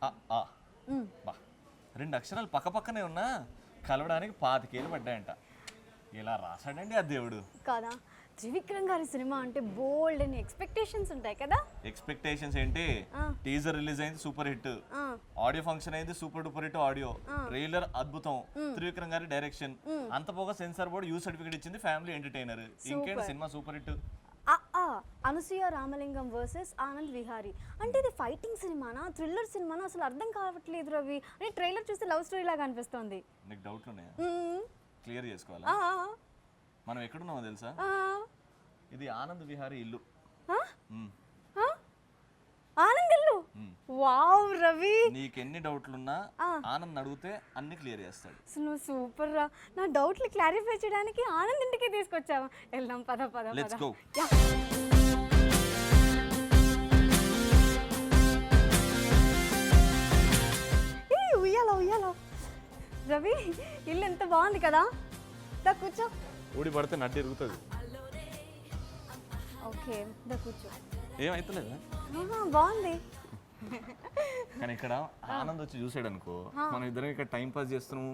ఆ, ఆ. బా రెండు అక్షరాలు పక్కపక్కనే ఉన్నా కలవడానికి 25 ఏళ్ళు పడ్డాయంట. ఇలా రాశాడండి ఆ దేవుడు కదా. త్రివిక్రమ్ గారి సినిమా అంటే బోల్డ్ అని ఎక్స్పెక్టేషన్స్ ఉంటాయి కదా. ఎక్స్పెక్టేషన్స్ ఏంటి? టీజర్ రిలీజ్ అయింది సూపర్ హిట్, ఆడియో ఫంక్షన్ అయింది super duper hit audio, trailer అద్భుతం, త్రివిక్రమ్ గారి డైరెక్షన్, అంత పోగా సెన్సార్ బోర్డు యూ సర్టిఫికేట్ ఇచ్చింది, ఫ్యామిలీ ఎంటర్టైనర్. ఇంకేంటి cinema super hit. Anasuya Ramalingam versus Anand Vihari అంటే ఇది ఫైటింగ్ సినిమానా థ్రిల్లర్ సినిమానా అసలు అర్థం కావట్లేదు రవి. అంటే ట్రైలర్ చూస్తే లవ్ స్టోరీ లాగా అనిపిస్తుంది. నీకు డౌట్లు ఉన్నాయా? క్లియర్ చేసుకోవాలా? మనం ఎక్కడున్నామో తెలుసా? ఇది ఆనంద్ విహారీ ఇల్లు. ఆనంద్ ఇల్లు? వావ్ రవి, నీకెన్ని డౌట్లున్నా ఆనంద్ అడిగితే అన్ని క్లియర్ చేస్తాడు. నువ్వు సూపర్ రా. నా డౌట్లు క్లారిఫై చేయడానికి ఆనంద్ ఇంటికి తీసుకొచ్చావా? వెళ్దాం పద పద. Let's go. ఉయ్యాలో ఉయ్యాలో. రవి ఇల్లు ఎంత బాగుంది కదా. దా కూర్చో. ఊడి పడితే నడ్డు ఇరుగుతుంది. ఓకే దా కూర్చో. ఏమైతలేదా? బాగుంది. కానీ ఇక్కడ ఆనంద్ వచ్చి చూసాడు అనుకో, మనం ఇద్దరం ఇక్కడ టైం పాస్ చేస్తున్నాము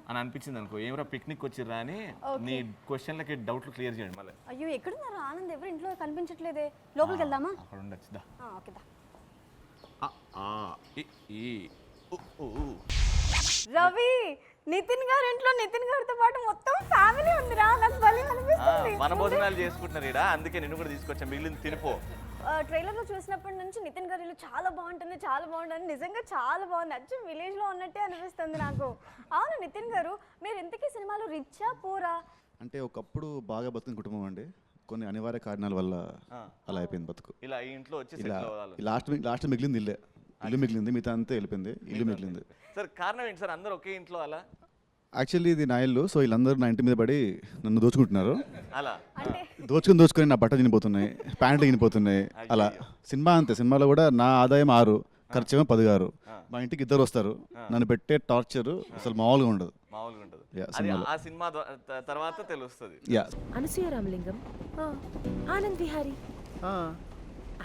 అని అనిపించింది అనుకో, ఏమరా పిక్నిక్ వచ్చిర్రా అని నీ క్వశ్చన్లకి డౌట్లు క్లియర్ చేయండి మళ్ళీ. అయ్యో ఎక్కడున్నారు ఆనంద్? ఎవరు ఇంట్లో కనిపించట్లేదే. లోపలికి వెళ్దామా? అక్కడ ఉండొచ్చు దా. ఓకే దా. రవి నితిన్ గారు ఇంట్లో నితిన్ గారితో పాటు మొత్తం ఫ్యామిలీ ఉందిరా. నాకు భలే అనిపిస్తుంది. మన భోజనాలు చేసుకుంటున్నారు ఈడ, అందుకే నిన్ను కూడా తీసుకొచ్చా, మిగిలింది తినిపో. ట్రైలర్ లో చూసినప్పటి నుంచి నితిన్ గారి ఇల్లు చాలా బాగుంటుంది చాలా బాగుంటుంది. నిజంగా చాలా బాగుంది. అచ్చం విలేజ్ లో ఉన్నట్టే అనిపిస్తుంది నాకు. అవును నితిన్ గారు, మీరు ఇంతకీ సినిమాలో రిచ్చా పూరా? అంటే ఒకప్పుడు బాగా బతుకుని కుటుంబం అండి, కొన్ని అనివార్య కారణాల వల్ల అలా అయిపోయింది బతుకు. ఇలా ఈ ఇంట్లో వచ్చి లాస్ట్ మిగిలింది ఇల్లు మిగిలింది, మిగతా అంతా వెళ్ళిపోయింది, ఇల్లు మిగిలింది. సార్ కారణం ఏంటి సార్ అందరూ ఒకే ఇంట్లో అలా? యాక్చువల్లీ ఇది నా ఇల్లు, సో వీళ్ళందరూ నా ఇంటి మీద పడి నన్ను దోచుకుంటున్నారు. అలా దోచుకొని నా బట్టలు తినిపోతున్నాయి, ప్యాంట్లు తినిపోతున్నాయి. అలా సినిమా అంతే. సినిమాలో కూడా నా ఆదాయం 6, ఖర్చేమో 16. మా ఇంటికి 2 వస్తారు. నన్ను పెట్టే టార్చర్ అసలు మామూలుగా ఉండదు. ఆ సినిమా తర్వాత తెలుస్తుంది. అనసూయ రామలింగం, ఆనంద్ విహారీ,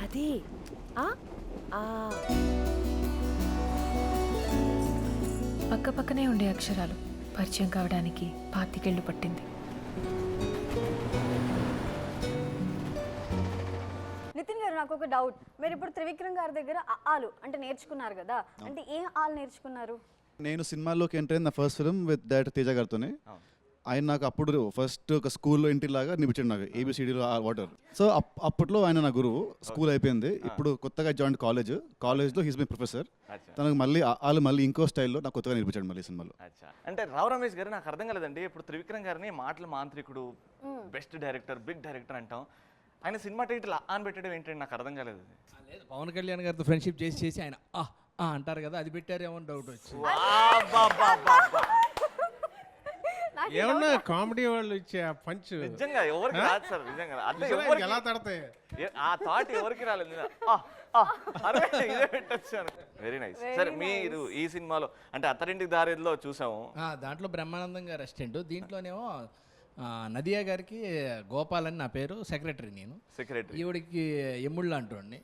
అదే పక్క పక్కనే ఉండే అక్షరాలు పరిచయం కావడానికి 25 ఏళ్ళు పట్టింది. నితిన్ గారు నాకు ఒక డౌట్. మీరు ఇప్పుడు త్రివిక్రమ్ గారి దగ్గర ఆలు అంటే నేర్చుకున్నారు కదా, అంటే ఏం ఆలు నేర్చుకున్నారు? నేను సినిమాల్లోకి ఎంటర్ అయిన నా first film with director Teja గారితోనే. ఆయన నాకు అప్పుడు ఫస్ట్ ఒక స్కూల్లో ఇంటిలాగా నిపించాడు నాకు, ఏబిసిడీలో వాటర్. సో అప్పట్లో ఆయన నా గురువు. స్కూల్ అయిపోయింది, ఇప్పుడు కొత్తగా జాయిన్ కాలేజ్లో హీస్ మై ప్రొఫెసర్. తనకు మళ్ళీ ఇంకో స్టైల్లో నాకు కొత్తగా నేర్పించాడు మళ్ళీ సినిమాలో. అంటే రావు రమేష్ గారు, నాకు అర్థం కాలేదండి. ఇప్పుడు త్రివిక్రమ్ గారిని మాటల మాంత్రికుడు, బెస్ట్ డైరెక్టర్, బిగ్ డైరెక్టర్ అంటాం. ఆయన సినిమా టైటిల్ అని పెట్టడం ఏంటంటే నాకు అర్థం కాలేదు. లేదు, పవన్ కళ్యాణ్ గారితో ఫ్రెండ్షిప్ చేసి ఆయన అంటారు కదా, అది పెట్టారేమో డౌట్ వచ్చి. ఏమన్నా కామెడీ వాళ్ళు ఇచ్చే పంచ్ నిజంగా ఎవరికి రాదు సార్. నిజంగా ఎలా తడతాయి ఆ థాట్ ఎవరికి రాలేదు. Very nice sir. మీరు ఈ సినిమాలో అంటే అత్తరింటికి దారిలో చూసాము, దాంట్లో బ్రహ్మానందం గారు అసిస్టెంట్, దీంట్లోనేమో నదియా గారికి గోపాల్ అని నా పేరు, సెక్రటరీ నేను. ఈవిడికి ఎమ్ముళ్ళు అంటోండి.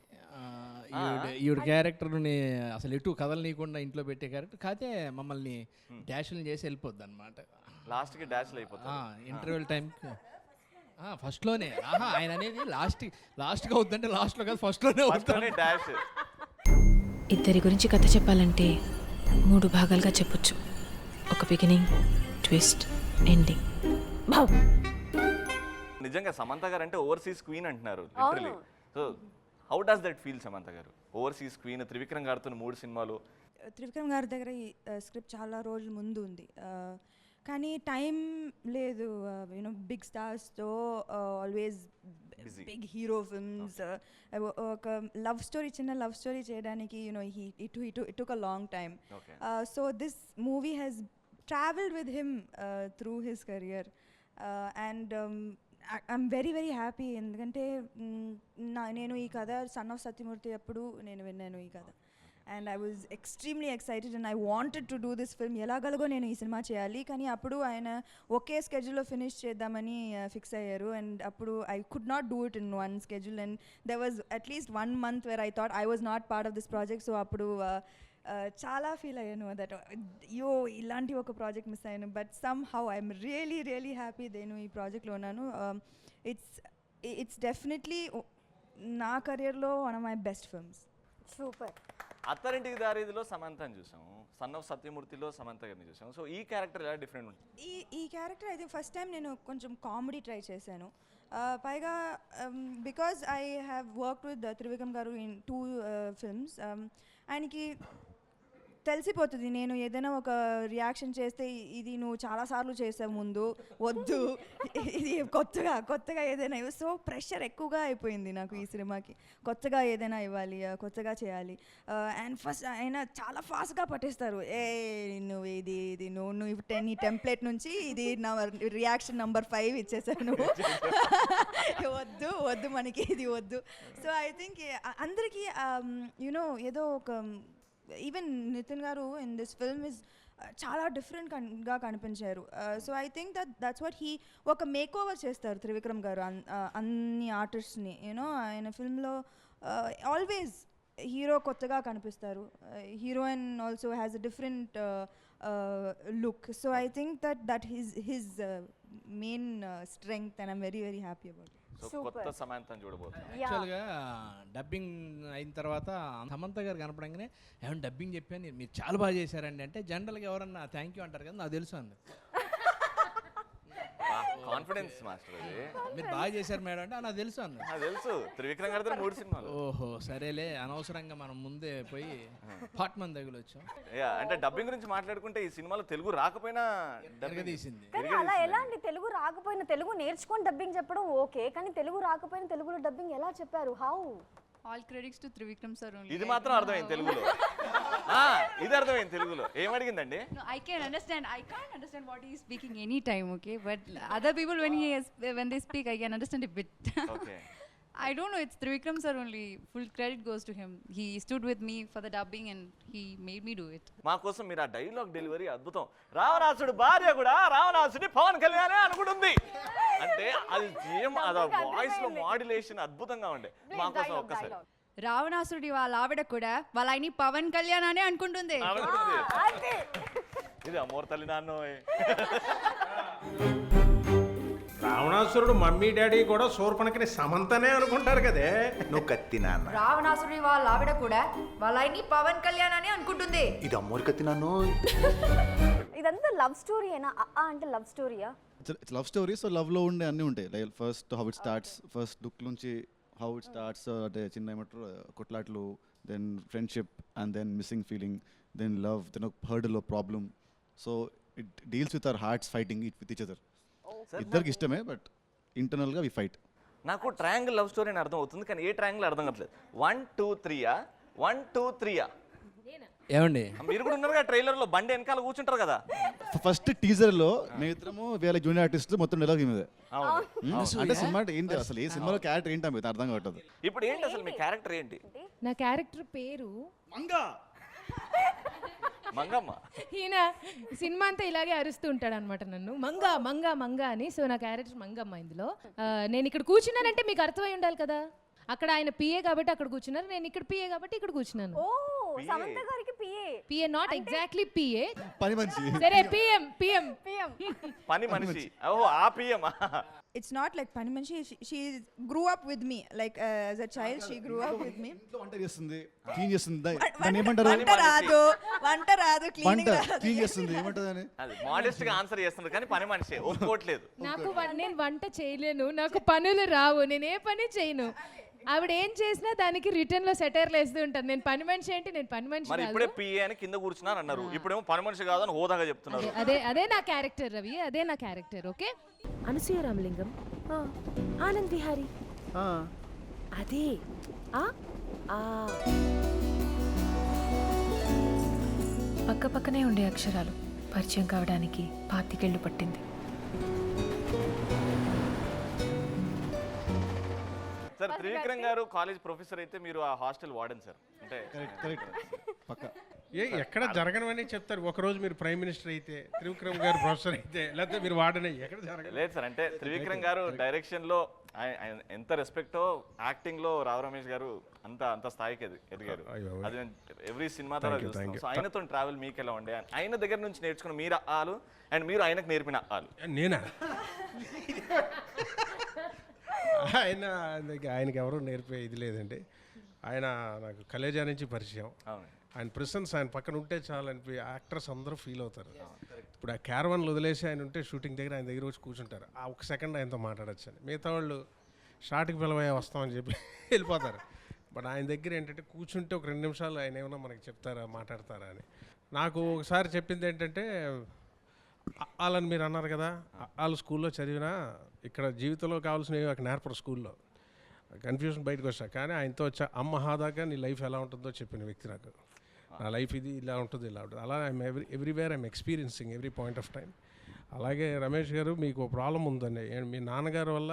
ఈవిడ క్యారెక్టర్ని అసలు ఎటు కదలనీయకుండా ఇంట్లో పెట్టే క్యారెక్టర్, కాకపోతే మమ్మల్ని డాష్లు చేసి వెళ్ళిపోద్ది అనమాట. లాస్ట్కి డాష్లు అయిపోతుంది ఇంటర్వెల్ టైంకి. ఫస్ట్లోనే ఆయన అనేది లాస్ట్గా అవుతుందంటే లాస్ట్లో కాదు ఫస్ట్లోనే అవుతుంది డాష్. ఇద్దరి గురించి కథ చెప్పాలంటే 3 భాగాలుగా చెప్పొచ్చు. ఒక బిగినింగ్, ట్విస్ట్, ఎండింగ్. నిజంగా సమంత గారు అంటే ఓవర్సీస్ క్వీన్ అంటున్నారు literally. So how does that feel Samantha గారు, ఓవర్సీస్ క్వీన్, త్రివిక్రమ్ గారితో 3 సినిమాలు? త్రివిక్రమ్ గారి దగ్గర ఈ స్క్రిప్ట్ చాలా రోజుల ముందు ఉంది, కానీ టైం లేదు. యూనో బిగ్ స్టార్స్తో ఆల్వేస్ బిగ్ హీరో ఫిల్మ్స్, ఒక చిన్న లవ్ స్టోరీ చేయడానికి you know it took a long time. So this movie has travelled with him through his career and I'm very very happy. ఎందుకంటే నేను ఈ కథ సన్ ఆఫ్ సత్యమూర్తి అప్పుడు నేను విన్నాను ఈ కథ, and I was extremely excited and I wanted to do this film. ఎలాగలగో నేను ఈ సినిమా చేయాలి, కానీ అప్పుడు ఆయన ఒకే స్కెడ్యూల్లో ఫినిష్ చేద్దామని ఫిక్స్ అయ్యారు. అండ్ అప్పుడు I could not do it in one schedule, and there was at least 1 month where I thought I was not part of this project. So అప్పుడు చాలా ఫీల్ అయ్యాను దట్ అయ్యో ఇలాంటి ఒక ప్రాజెక్ట్ మిస్ అయ్యాను. But some how I'm really happy నేను ఈ ప్రాజెక్ట్లో ఉన్నాను. ఇట్స్ డెఫినెట్లీ నా కెరియర్లో one of my best films. Super. అత్తారింటికి దారిదిలో సమంతని చూసాము, సన్ ఆఫ్ సత్యమూర్తిలో సమంత గారిని చూసాము. సో ఈ క్యారెక్టర్ ఎలా డిఫరెంట్ ఉంటుంది? ఈ క్యారెక్టర్ అయితే ఫస్ట్ టైం నేను కొంచెం కామెడీ ట్రై చేశాను. పైగా because I have work with Trivikram గారు ఇన్ 2 ఫిల్మ్స్. ఆయనకి తెలిసిపోతుంది నేను ఏదైనా ఒక రియాక్షన్ చేస్తే ఇది నువ్వు చాలాసార్లు చేసావు ముందు, వద్దు ఇది కొత్తగా ఏదైనా సో ప్రెషర్ ఎక్కువగా అయిపోయింది నాకు ఈ సినిమాకి. కొత్తగా ఏదైనా ఇవ్వాలి, కొత్తగా చేయాలి. అండ్ ఫస్ట్ ఆయన చాలా ఫాస్ట్గా పట్టేస్తారు. నువ్వు ఇది నువ్వు నీ టెంప్లెట్ నుంచి ఇది నా రియాక్షన్ నంబర్ 5 ఇచ్చేసాను వద్దు మనకి ఇది వద్దు. సో ఐ థింక్ అందరికీ యునో ఏదో ఒక ఈవెన్ నితిన్ గారు ఇన్ దిస్ ఫిల్మ్ ఇస్ చాలా డిఫరెంట్గా కనిపించారు. So I think that's what he ఒక మేక్ ఓవర్ చేస్తారు త్రివిక్రమ్ గారు అన్ని ఆర్టిస్ట్ని. యూనో ఆయన ఫిల్మ్లో ఆల్వేస్ హీరో కొత్తగా కనిపిస్తారు, heroine also has a different look. So I think that his main strength and I'm very happy about. So కొత్త సమంతని చూడబోతున్నాం. యాక్చువల్గా డబ్బింగ్ అయిన తర్వాత సమంత గారు కనపడంగానే ఏమన్నా డబ్బింగ్ చెప్పాను మీరు చాలా బాగా చేశారండి అంటే జనరల్గా ఎవరన్నా థ్యాంక్ యూ అంటారు కదా, నాకు తెలుసు అంది. కాన్ఫిడెన్స్ మాస్టర్ అది. మీరు బాగా చేశారు మేడం అంటే నాకు తెలుసు అంది. నాకు తెలుసు త్రివిక్రమ్ గారితో 3 సినిమాలు. ఓహో సరేలే, అనవసరంగా మనం ముందే పోయి పాట్మన్ దగ్గర వచ్చాం. అంటే డబ్బింగ్ గురించి మాట్లాడుకుంటే ఈ సినిమాలో తెలుగు రాకపోయినా తీసింది. కానీ అలా ఎలా అండి, తెలుగు రాకపోయినా తెలుగు నేర్చుకొని డబ్బింగ్ చెప్పడం ఓకే, కానీ తెలుగు రాకపోయినా తెలుగులో డబ్బింగ్ ఎలా చెప్పారు? How? All credits to Trivikram sir only. ఇది మాత్రం అర్థమైంది తెలుగులో. ఇది అర్థమైంది తెలుగులో. ఏమడిగిందండి? No, I can't understand what he is speaking any time, okay? But other people when they speak, I can understand a bit. Okay. I don't know, it's Trivikram sir only. Full credit goes to him. He stood with me for the dubbing and he made me do it. మా కోసం మీరు ఆ dialogue delivery అద్భుతం. రావణాసుడు భార్య కూడా రావణాసుడి పవన్ కళ్యాణ్ అనుకుంటుంది అంటే అది అది వాయిస్ లో మాడ్యులేషన్ అద్భుతంగా ఉండే. మా కోసం ఒక్కసారి. రావణాసుడి వాళ్ళ ఆవిడ కూడా వాళ్ళ ఆయన్ని పవన్ కళ్యాణ్ అనే అనుకుంటుంది. ఇది అమోర్ తల్లి నాన్నో. రావణాసురుడు మమ్మీ డాడీ కూడా శూర్పణఖని సమంతనే అనుకుంటారు కదే. నువ్వు కత్తి నాన్న. రావణాసుడి వాళ్ళ ఆవిడ కూడా వాళ్ళ ఆయన్ని పవన్ కళ్యాణ్ అనే అనుకుంటుంది. ఇది అమ్మోరు కత్తి నాన్నో. ఇదంతా లవ్ స్టోరీయేనా? అంటే లవ్ స్టోరీయా? It's love story. సో లవ్లో ఉండే అన్నీ ఉంటాయి. Like first how it starts, first look నుంచి హౌ ఇట్ స్టార్ట్స్, అంటే చిన్న ఏమంటారు కొట్లాట్లు, then friendship, and then missing feeling, then love, then ఒక హర్డ్లో problem. So it deals with our hearts fighting with each other. ఇద్దరికి ఇష్టమే బట్ ఇంటర్నల్గా వి ఫైట్. నాకు ట్రయాంగిల్ లవ్ స్టోరీ అని అర్థం అవుతుంది కానీ ఏ ట్రయాంగిల్ అర్థం కావట్లేదు. 1 2 3 1 2 3 ఏమండి మీరు కూడా ఉన్నారు కదా ట్రైలర్ లో, బండి వెనకాల కూర్చుంటారు కదా. ఫస్ట్ టీజర్ లో మేమిద్దరము వేరే జూనియర్ ఆర్టిస్ట్ మొత్తం డైలాగ్ మీద. అంటే సినిమా ఏంటి అసలు, ఏ సినిమాలో క్యారెక్టర్ ఏంటి మీకు అర్థం కావట్లేదు. ఇప్పుడు ఏంటి అసలు మీ క్యారెక్టర్ ఏంటి? నా క్యారెక్టర్ పేరు మంగమ్మ. ఈయన సినిమా అంతా ఇలాగే అరుస్తూ ఉంటాడు అనమాట నన్ను, మంగా మంగా మంగా అని. సో నా క్యారెక్టర్ మంగమ్మ. ఇందులో నేను ఇక్కడ కూర్చున్నానంటే మీకు అర్థమై ఉండాలి కదా, అక్కడ ఆయన పిఏ కాబట్టి అక్కడ కూర్చున్నారు, నేను ఇక్కడ పిఏ కాబట్టి ఇక్కడ కూర్చున్నాను. ఓ సమంత గారికి పిఏ నాట్ ఎగ్జాక్ట్లీ పిఏ, పని మనిషి. సరే పిఎం పిఎం పని మనిషి. ఓహో ఆ PM. It's not like pani manchi. She grew up with me. Like as a child, she grew up with me. ఇంట్లో వంట చేస్తుంది, క్లీన్ చేస్తుంది. దాన్ని ఏమంటారు? వంట రాదు, క్లీనింగ్ రాదు. క్లీన్ చేస్తుంది, ఏమంటారు? అది మోడెస్ట్ గా ఆన్సర్ చేస్తున్నారు కానీ పని మనిషి ఒప్పుకోవట్లేదు. నాకు నేను వంట చేయలేను, నాకు పనులు రావు, నేను ఏ పని చేయను. ఆవిడ ఏం చేసినా దానికి రిటర్న్ లో సెటైర్లు వేస్తూ ఉంటాను. నేను పని మనిషి ఏంటి, నేను పని మనిషి. మరి ఇప్పుడే పిఏ అని కింద కూర్చున్నారు అన్నారు, ఇప్పుడేమో పని మనిషి కాదని హోదాగా చెప్తున్నారు. అదే నా క్యారెక్టర్ రవి, అదే నా క్యారెక్టర్. ఓకే. అనసూయ రామలింగం, ఆనంద్ విహారీ, అదే పక్క పక్కనే ఉండే అక్షరాలు పరిచయం కావడానికి 25 ఏళ్ళు పట్టింది. సార్ త్రివిక్రమ్ గారు కాలేజ్ ప్రొఫెసర్ అయితే మీరు ఆ హాస్టల్ వార్డెన్ సార్ అంటే కరెక్ట్ పక్క. ఎక్కడ జరగనవని చెప్తారు. ఒకరోజు మీరు ప్రైమ్ మినిస్టర్ అయితే, త్రివిక్రమ్ గారు ప్రొఫెసర్ అయితే, లేకపోతే మీరు వాడనే ఎక్కడ జరగదు. లేదు సార్, అంటే త్రివిక్రమ్ గారు డైరెక్షన్లో ఆయన ఎంత రెస్పెక్టో యాక్టింగ్లో రావు రమేష్ గారు అంత స్థాయికి ఎదిగారు. అది ఎవ్రీ సినిమా ద్వారా చూస్తాం. సో ఆయనతో ట్రావెల్ మీకు ఎలా ఉండే, ఆయన దగ్గర నుంచి నేర్చుకున్న మీరు ఆలు అండ్ మీరు ఆయనకు నేర్పిన ఆలు? నేనా? ఆయనకి ఎవరు నేర్పే ఇది లేదండి. ఆయన నాకు కలేజా నుంచి పరిచయం. ఆయన ప్రెసెన్స్ ఆయన పక్కన ఉంటే చాలని యాక్టర్స్ అందరూ ఫీల్ అవుతారు. ఇప్పుడు ఆ క్యారవాన్లు వదిలేసి ఆయన ఉంటే షూటింగ్ దగ్గర ఆయన దగ్గర వచ్చి కూర్చుంటారు. ఆ ఒక సెకండ్ ఆయనతో మాట్లాడచ్చు అని. మిగతా వాళ్ళు షార్ట్కి పిలవయ్యా వస్తామని చెప్పి వెళ్ళిపోతారు. బట్ ఆయన దగ్గర ఏంటంటే కూర్చుంటే ఒక 2 నిమిషాలు ఆయన ఏమైనా మనకి చెప్తారా, మాట్లాడతారా అని. నాకు ఒకసారి చెప్పింది ఏంటంటే, వాళ్ళని మీరు అన్నారు కదా, వాళ్ళు స్కూల్లో చదివినా ఇక్కడ జీవితంలో కావాల్సినవి ఒక నేర్పరు స్కూల్లో. కన్ఫ్యూజన్ బయటకు వచ్చా, కానీ ఆయనతో వచ్చా అమ్మ హాదాగా నీ లైఫ్ ఎలా ఉంటుందో చెప్పిన వ్యక్తి నాకు. నా లైఫ్ ఇది ఇలా ఉంటుంది, ఇలా ఉంటుంది. అలా I'm everywhere I'm experiencing every point of time. అలాగే రమేష్ గారు, మీకు ప్రాబ్లం ఉందండి. మీ నాన్నగారి వల్ల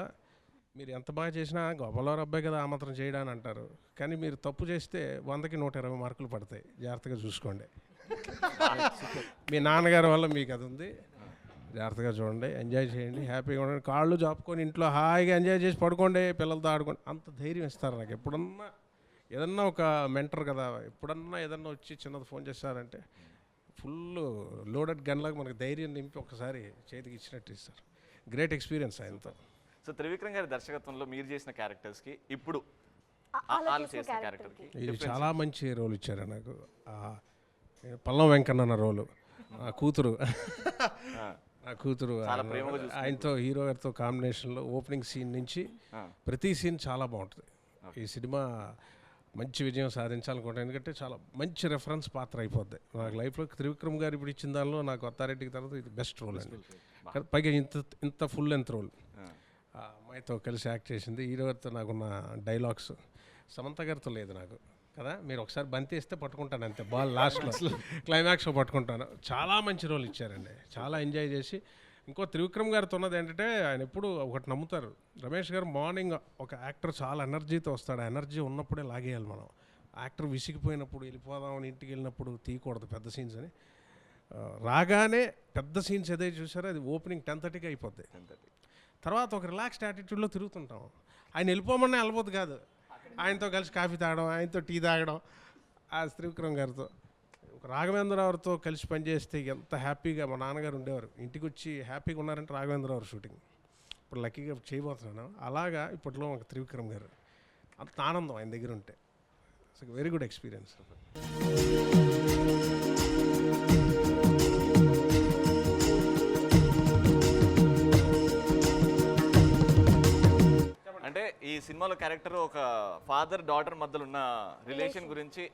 మీరు ఎంత బాగా చేసినా గొప్పలవారు అబ్బాయి కదా ఆ మాత్రం చేయడానికి అంటారు. కానీ మీరు తప్పు చేస్తే 100కి 120 మార్కులు పడతాయి. జాగ్రత్తగా చూసుకోండి. మీ నాన్నగారి వల్ల మీకు అది ఉంది. జాగ్రత్తగా చూడండి, ఎంజాయ్ చేయండి, హ్యాపీగా ఉండండి. కాళ్ళు చాపుకొని ఇంట్లో హాయిగా ఎంజాయ్ చేసి పడుకోండి, పిల్లలతో ఆడుకోండి. అంత ధైర్యం ఇస్తారు నాకు. ఎప్పుడన్నా ఏదన్నా ఒక మెంటర్ కదా, ఎప్పుడన్నా ఏదన్నా వచ్చి చిన్నది ఫోన్ చేస్తారంటే ఫుల్ లోడెడ్ గన్లాగా మనకు ధైర్యం నింపి ఒకసారి చేతికి ఇచ్చినట్టు ఇస్తారు. గ్రేట్ ఎక్స్పీరియన్స్ ఆయనతో. సో త్రివిక్రమ్ గారి దర్శకత్వంలో మీరు చేసిన క్యారెక్టర్స్కి ఇప్పుడు చేసిన క్యారెక్టర్కి ఇది చాలా మంచి రోల్ ఇచ్చారు నాకు. పల్లం వెంకన్న రోలు, కూతురు, నా కూతురు. ఆయనతో హీరో గారితో కాంబినేషన్లో ఓపెనింగ్ సీన్ నుంచి ప్రతి సీన్ చాలా బాగుంటుంది. ఈ సినిమా మంచి విజయం సాధించాలనుకుంటాను. ఎందుకంటే చాలా మంచి రెఫరెన్స్ పాత్ర అయిపోద్ది నాకు లైఫ్లో. త్రివిక్రమ్ గారు ఇప్పుడు ఇచ్చిన దానిలో నాకు అత్తారెడ్డికి తర్వాత ఇది బెస్ట్ రోల్ అండి. పైగా ఇంత ఫుల్ లెంత్ రోల్. అమ్మాయితో కలిసి యాక్ట్ చేసింది. హీరో గారితో నాకున్న డైలాగ్స్ సమంత గారితో లేదు నాకు కదా. మీరు ఒకసారి బంతి వేస్తే పట్టుకుంటాను అంతే, బాల్ లాస్ట్లో క్లైమాక్స్లో పట్టుకుంటాను. చాలా మంచి రోల్ ఇచ్చారండి, చాలా ఎంజాయ్ చేసి. ఇంకో త్రివిక్రమ్ గారితో ఉన్నది ఏంటంటే, ఆయన ఎప్పుడు ఒకటి నమ్ముతారు. రమేష్ గారు మార్నింగ్ ఒక యాక్టర్ చాలా ఎనర్జీతో వస్తాడు. ఆ ఎనర్జీ ఉన్నప్పుడే లాగేయాలి మనం. యాక్టర్ విసిగిపోయినప్పుడు వెళ్ళిపోదామని ఇంటికి వెళ్ళినప్పుడు తీయకూడదు పెద్ద సీన్స్ అని. రాగానే పెద్ద సీన్స్ ఏదైతే చూసారో అది ఓపెనింగ్ 10:30కి అయిపోద్ది. తర్వాత ఒక రిలాక్స్డ్ యాటిట్యూడ్లో తిరుగుతుంటాం. ఆయన వెళ్ళిపోమన్నా వెళ్ళబోద్దు కాదు. ఆయనతో కలిసి కాఫీ తాగడం, ఆయనతో టీ తాగడం, ఆ త్రివిక్రమ్ గారితో. రాఘవేంద్రరావుతో కలిసి పనిచేస్తే ఎంత హ్యాపీగా మా నాన్నగారు ఉండేవారు. ఇంటికి వచ్చి హ్యాపీగా ఉన్నారంటే రాఘవేంద్రరావు షూటింగ్. ఇప్పుడు లక్కీగా చేయబోతున్నాను. అలాగా ఇప్పట్లో ఒక త్రివిక్రమ్ గారు అంత ఆనందం ఆయన దగ్గర ఉంటే. It's very good experience. అంటే ఈ సినిమాలో క్యారెక్టర్ ఒక ఫాదర్ డాటర్ మధ్యలో ఉన్న రిలేషన్ గురించి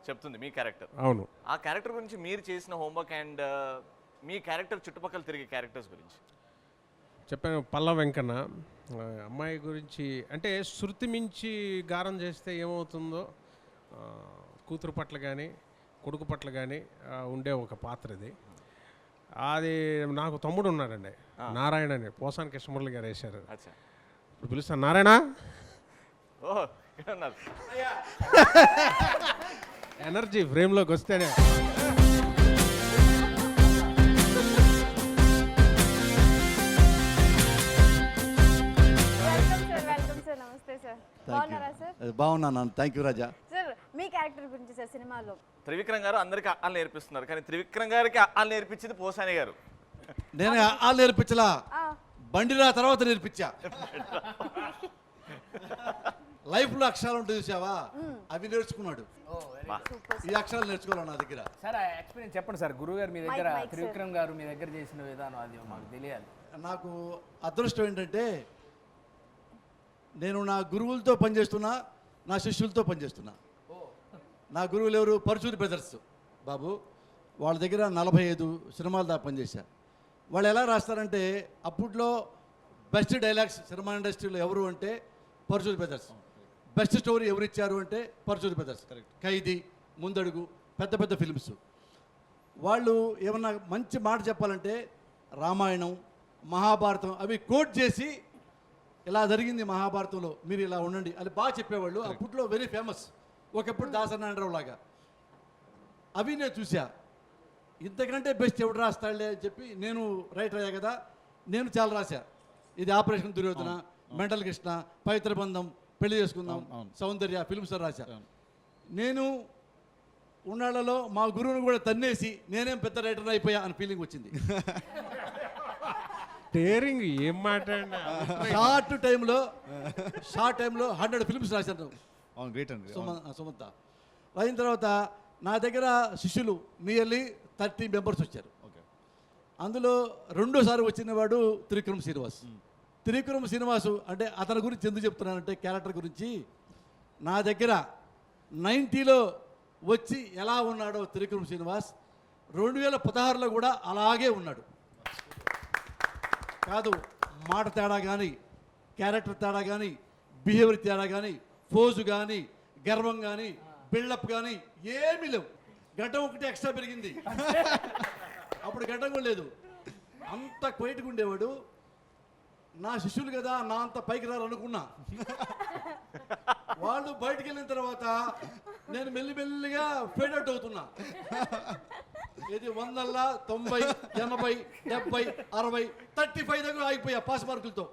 చెప్తుంది మీ క్యారెక్టర్. అవును. ఆ క్యారెక్టర్ గురించి మీరు చేసిన హోంవర్క్ అండ్ మీ క్యారెక్టర్ చుట్టుపక్కల తిరిగే క్యారెక్టర్స్ గురించి చెప్పాను. పల్ల వెంకన్న అమ్మాయి గురించి అంటే శృతి మించి గారం చేస్తే ఏమవుతుందో కూతురు పట్ల కానీ కొడుకు పట్ల కానీ ఉండే ఒక పాత్ర ఇది. అది నాకు తమ్ముడు ఉన్నాడండి, నారాయణ అని, పోసాని కృష్ణమురళి గారు వేశారు. ఇప్పుడు పిలుస్తాను, నారాయణ. ఓహో, ఎనర్జీ ఫ్రేమ్లోకి వస్తేనే. బాగున్నాను. Thank you Raja. Sir me character గురించి సార్ సినిమాలో త్రివిక్రమ్ గారు అందరికి అల్లు నేర్పిస్తున్నారు, కానీ త్రివిక్రమ్ గారికి అల్లు నేర్పించింది పోసాని గారు. నేను అల్లు నేర్పించలా, బండిరా తర్వాత నేర్పించా. లైఫ్లో అక్షరాలు ఉంటుంది చూసావా, అవి నేర్చుకున్నాడు. ఈ అక్షరాలు నేర్చుకోవాలి నా దగ్గర. సార్ ఎక్స్పీరియన్స్ చెప్పండి సార్. గురువు గారు మీ దగ్గర, త్రివిక్రమ్ గారు మీ దగ్గర చేసిన విధానం అది మాకు తెలియాలి. నాకు అదృష్టం ఏంటంటే నేను నా గురువులతో పనిచేస్తున్నా, నా శిష్యులతో పనిచేస్తున్నా. నా గురువులు ఎవరు? పరచూరి బ్రదర్స్ బాబు. వాళ్ళ దగ్గర 45 సినిమాల దాకా పనిచేశా. వాళ్ళు ఎలా రాస్తారంటే, అప్పట్లో బెస్ట్ డైలాగ్స్ సినిమా ఇండస్ట్రీలో ఎవరు అంటే పరచూరి బ్రదర్స్. బెస్ట్ స్టోరీ ఎవరు ఇచ్చారు అంటే పరచూరి బ్రదర్స్. ఖైదీ, ముందడుగు, పెద్ద పెద్ద ఫిల్మ్స్. వాళ్ళు ఏమన్నా మంచి మాట చెప్పాలంటే రామాయణం, మహాభారతం అవి కోట్ చేసి ఇలా జరిగింది మహాభారతంలో, మీరు ఇలా ఉండండి అని బాగా చెప్పేవాళ్ళు. అప్పట్లో వెరీ ఫేమస్. ఒకప్పుడు దాసనారాయణరావు లాగా. అవి నేను చూసా. ఇంతకంటే బెస్ట్ ఎవడు రాస్తాడులే అని చెప్పి నేను రైటర్ అయ్యా కదా, నేను చాలా రాశా. ఇది ఆపరేషన్ దుర్యోధన, మెంటల్ కృష్ణ, పవిత్ర బంధం, పెళ్లి చేసుకుందాం, సౌందర్య ఫిల్మ్స్ రాశా. నేను ఉన్నాళ్లలో మా గురువుని కూడా తన్నేసి నేనేం పెద్ద రైటర్ అయిపోయా అని ఫీలింగ్ వచ్చింది. డేరింగ్ ఏం మాట్లాడినా షార్ట్ టైంలో 100 ఫిల్మ్స్ రాశాను. గ్రేట్ అండి. సుమంత అయిన తర్వాత నా దగ్గర శిష్యులు నియర్లీ 30 మెంబర్స్ వచ్చారు. అందులో రెండోసారి వచ్చిన వాడు త్రివిక్రమ్ శ్రీనివాస్. త్రివిక్రమ్ శ్రీనివాసు అంటే అతని గురించి ఎందుకు చెప్తున్నానంటే క్యారెక్టర్ గురించి, నా దగ్గర 90లో వచ్చి ఎలా ఉన్నాడో త్రివిక్రమ్ శ్రీనివాస్ 2016లో కూడా అలాగే ఉన్నాడు. కాదు, మాట తేడా కానీ, క్యారెక్టర్ తేడా కానీ, బిహేవియర్ తేడా కానీ, ఫోజు కానీ, గర్వం కానీ, బిల్డప్ కానీ ఏమీ లేవు. గడ్డం ఒకటి ఎక్స్ట్రా పెరిగింది, అప్పుడు గడ్డం కూడా లేదు. అంత క్వైట్గా ఉండేవాడు. నా శిష్యులు కదా, నా అంత పైకి రారనుకున్నా. వాళ్ళు బయటికి వెళ్ళిన తర్వాత నేను మెల్లిమెల్లిగా ఫేడ్ అవుట్ అవుతున్నా. ఇది 100, 90, 80, 70, 60, 35 దగ్గర ఆగిపోయా పాస్ మార్కులతో.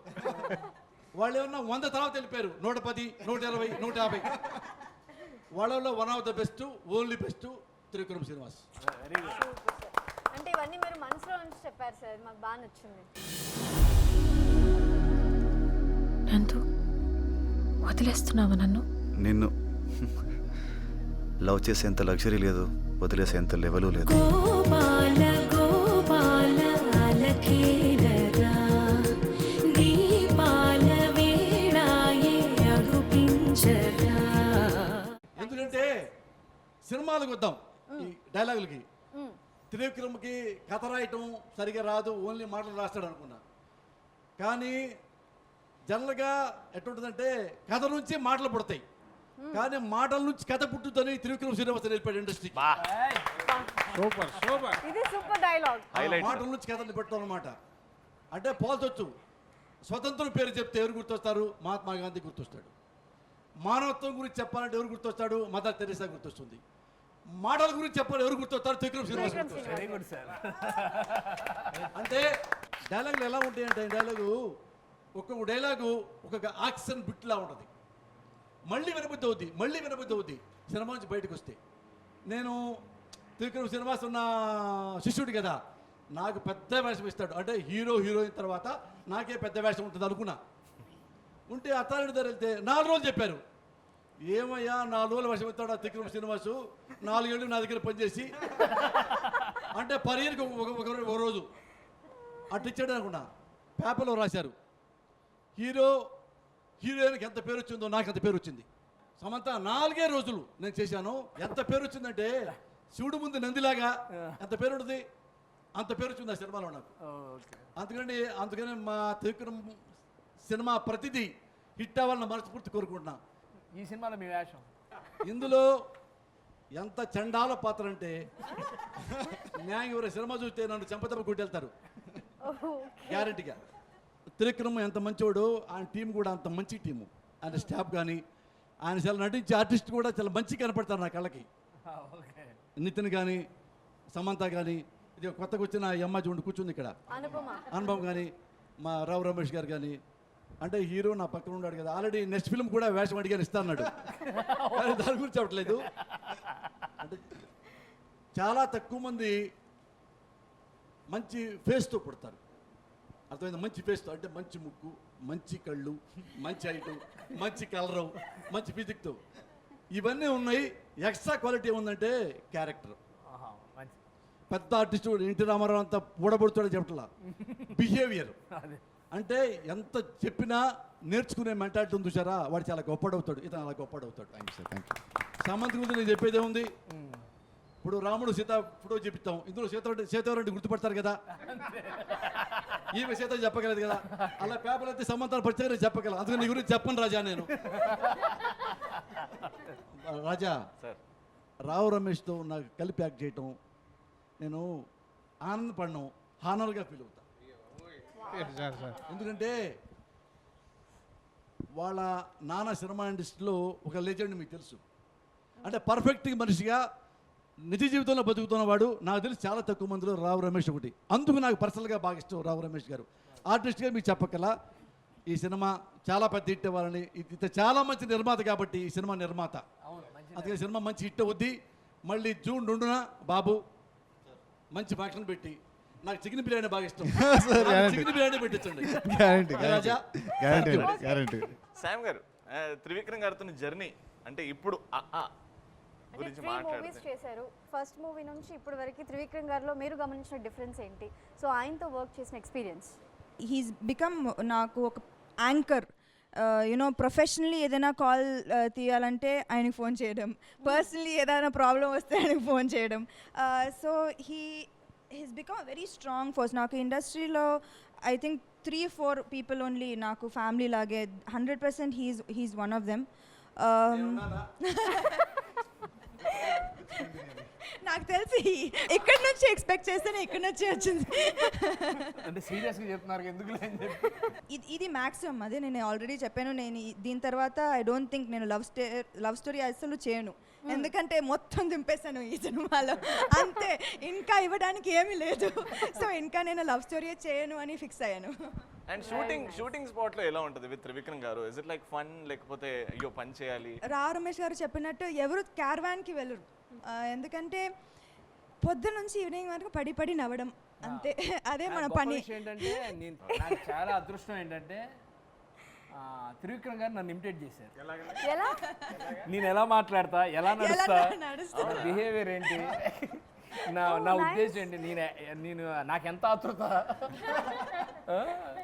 వాళ్ళు ఏమన్నా 100 తర్వాత వెళ్ళిపోయారు. 110, 120, 150. వాళ్ళలో one of the best, only best Trivikram Srinivas. అంటే ఇవన్నీ మీరు మనసులో నుంచి చెప్పారు సార్, మాకు బాగా నచ్చింది. నందు, వదిలేస్తున్నావా నన్ను? నిన్ను లవ్ చేసేంత లగ్జరీ లేదు, వదిలేసేంత లెవెలు లేదు. గోపాల గోపాల అలకేలరా, దీపాల వేళాయే అగుపించరా. ఎందుకంటే సినిమాలకు వద్దాం, ఈ డైలాగులకి. త్రివిక్రమ్కి కథ రాయటం సరిగా రాదు, ఓన్లీ మాటలు రాస్తాడు అనుకున్నా. కానీ జనరల్గా ఎట్లుంటుందంటే కథ నుంచి మాటలు పుడతాయి, కానీ మాటల నుంచి కథ పుట్టుదని త్రివిక్రమ్ శ్రీనివాస్ నేర్పాడు ఇండస్ట్రీకి. ఇది సూపర్ డైలాగ్. మాటల నుంచి కథని పెట్టడం అనమాట. అంటే పోల్చొచ్చు. స్వతంత్రం పేరు చెప్తే ఎవరు గుర్తొస్తారు? మహాత్మా గాంధీ గుర్తొస్తాడు. మానవత్వం గురించి చెప్పాలంటే ఎవరు గుర్తొస్తాడు? మదర్ తెరీసా గుర్తొస్తుంది. మాటల గురించి చెప్పాలి ఎవరు గుర్తొస్తారు? త్రివిక్రమ్ శ్రీనివాస్ గుర్తొస్తాడు. అంటే డైలాగులు ఎలా ఉంటాయంటే, డైలాగు ఒక్కొక్క డైలాగు ఒక్కొక్క యాక్షన్ బిట్లా ఉంటుంది. మళ్ళీ వినబుద్ధి అవుద్ది సినిమా నుంచి బయటకు వస్తే. నేను త్రివిక్రమ్ శ్రీనివాస్ ఉన్న శిష్యుడు కదా, నాకు పెద్ద వేషం ఇస్తాడు. అంటే హీరోయిన్ తర్వాత నాకే పెద్ద వేషం ఉంటుంది అనుకున్నా. ఉంటే అత్తారెడ్డి దగ్గర వెళ్తే 4 రోజులు చెప్పారు. ఏమయ్యా 4 రోజులు వేషం ఇస్తాడు ఆ త్రివిక్రమ్ శ్రీనివాసు, 4 ఏళ్ళు నా దగ్గర పనిచేసి, అంటే పర్ ఇయర్కి ఒక రోజు అటు ఇచ్చాడు అనుకున్నా. పేపర్లో రాశారు, హీరోయిన్కి ఎంత పేరు వచ్చిందో నాకు అంత పేరు వచ్చింది. సమంత 4 రోజులు నేను చేశాను. ఎంత పేరు వచ్చిందంటే శివుడు ముందు నందిలాగా ఎంత పేరు ఉంటుంది, అంత పేరు వచ్చింది ఆ సినిమాలో నాకు. అందుకని మా త్రివిక్రమ్ సినిమా ప్రతిదీ హిట్ అవ్వాలని మనస్ఫూర్తి కోరుకుంటున్నా. ఈ సినిమాలో మీ వేషం ఇందులో ఎంత చండాల పాత్ర అంటే, న్యాయం ఎవరు సినిమా చూస్తే నన్ను చెంపదెబ్బ కొట్టెళ్తారు గ్యారంటీగా. త్రివిక్రమ్ ఎంత మంచివాడు, ఆయన టీం కూడా అంత మంచి టీము. ఆయన స్టాఫ్ కానీ, ఆయన చాలా నటించే ఆర్టిస్ట్ కూడా చాలా మంచి కనపడతారు నా కళ్ళకి. నితిన్ కానీ, సమంత కానీ, ఇది కొత్తగా వచ్చిన ఈ అమ్మాయి చూడండి కూర్చుంది ఇక్కడ, అనుభవం కానీ, మా రావు రమేష్ గారు కానీ. అంటే హీరో నా పక్కన ఉన్నాడు కదా, ఆల్రెడీ నెక్స్ట్ ఫిల్మ్ కూడా వేషం అడిగాను ఇస్తా అన్నాడు. కానీ దాని గురించి చెప్పట్లేదు. అంటే చాలా తక్కువ మంది మంచి ఫేస్తో పుడతారు, అర్థమైంది? మంచి ఫేస్తో అంటే మంచి ముక్కు, మంచి కళ్ళు, మంచి హైటు, మంచి కలరు, మంచి ఫిజిక్తో ఇవన్నీ ఉన్నాయి. ఎక్స్ట్రా క్వాలిటీ ఏముందంటే క్యారెక్టర్. పెద్ద ఆర్టిస్టు ఎన్టీ రామారావు అంతా పూడబడుతాడో చెప్పట్లా, బిహేవియర్. అంటే ఎంత చెప్పినా నేర్చుకునే మెంటాలిటీ ఉంది చూసారా, వాడు చాలా గొప్పడవుతాడు. ఇతను అలా గొప్పడవుతాడు. సమంత గురించి నేను చెప్పేదే ఉంది. ఇప్పుడు రాముడు సీత ఫోటో చూపిస్తాం, ఇందులో సీతారెడ్డి గుర్తుపడతారు కదా, ఈమె సీత చెప్పగలదు కదా. అలా పేపర్ అయితే సమంతాలు పరిచయం చెప్పగలరు. అందుకని నీ గురించి చెప్పను రాజా. నేను రాజా రావు రమేష్తో నాకు కలిపి యాక్ట్ చేయటం నేను ఆనందపడను, హానర్గా ఫీల్ అవుతా. ఎందుకంటే వాళ్ళ నాన్న సినిమా ఇండస్ట్రీలో ఒక లెజెండ్ మీకు తెలుసు. అంటే పర్ఫెక్ట్ మనిషిగా నిజ జీవితంలో బతుకుతున్నవాడు నాకు తెలిసి చాలా తక్కువ మందిలో రావు రమేష్ ఒకటి. అందుకు నాకు పర్సనల్గా బాగా ఇష్టం రావు రమేష్ గారు. ఆర్టిస్ట్గా మీకు చెప్పకలా ఈ సినిమా చాలా పెద్ద హిట్ అవ్వాలని, ఇది చాలా మంచి నిర్మాత కాబట్టి ఈ సినిమా నిర్మాత, అందుకే సినిమా మంచి హిట్ అవుద్ది. మళ్ళీ జూన్ 2న బాబు మంచి ఫంక్షన్ పెట్టి, నాకు చికెన్ బిర్యానీ బాగా ఇష్టం, చికెన్ బిర్యానీ పెట్టించండి. శామ్ గారు, త్రివిక్రమ్ గారితో జర్నీ అంటే ఇప్పుడు గురించి మూవీస్ చేశారు. ఫస్ట్ మూవీ నుంచి ఇప్పుడు వరకు త్రివిక్రమ్ గారిలో మీరు గమనించిన డిఫరెన్స్ ఏంటి? సో ఆయనతో వర్క్ చేసిన ఎక్స్పీరియన్స్. హీస్ బికమ్ నాకు ఒక యాంకర్. యూనో ప్రొఫెషనల్లీ ఏదైనా కాల్ తీయాలంటే ఆయనకి ఫోన్ చేయడం, పర్సనలీ ఏదైనా ప్రాబ్లం వస్తే ఆయనకి ఫోన్ చేయడం. So he's become a very strong force. నాకు ఇండస్ట్రీలో ఐ థింక్ 3-4 పీపుల్ ఓన్లీ నాకు ఫ్యామిలీ లాగే. 100% హీస్ వన్ ఆఫ్ దెమ్. నాకు తెలిసి ఇక్కడ నుంచి ఎక్స్పెక్ట్ చేస్తేనే ఇక్కడ నుంచి వచ్చింది. అంటే సీరియస్గా చెప్తున్నారు ఎందుకు? ఇది మ్యాక్సిమం. అదే నేను ఆల్రెడీ చెప్పాను, నేను దీని తర్వాత ఐ డోంట్ థింక్ నేను లవ్ స్టోరీ అసలు చేయను. ఎందుకంటే మొత్తం దింపేశాను ఈ సినిమాలో, అంతే, ఇంకా ఇవ్వడానికి ఏమీ లేదు. సో ఇంకా నేను లవ్ స్టోరీయే చేయను అని ఫిక్స్ అయ్యాను. అండ్ షూటింగ్ స్పాట్ లో ఎలా ఉంటుంది విత్ త్రివిక్రమ్ గారు? ఇస్ ఇట్ లైక్ ఫన్ లేకపోతే అయ్యో పని చేయాలి? రావు రమేష్ గారు చెప్పినట్టు ఎవరు క్యారవాన్కి వెళ్ళరు. ఎందుకంటే పొద్దున్న నుంచి ఈవినింగ్ వరకు పడి నవ్వడం అంతే, అదే మన పని. ఏంటంటే నాకు చాలా అదృష్టం ఏంటంటే త్రివిక్రమ్ గారు నన్ను ఇమిటేట్ చేశారు. నేను ఎలా మాట్లాడతా, ఎలా నడుస్తా, బిహేవియర్ ఏంటి, నా ఉద్దేశం ఏంటి, నేను నాకెంత ఆతృత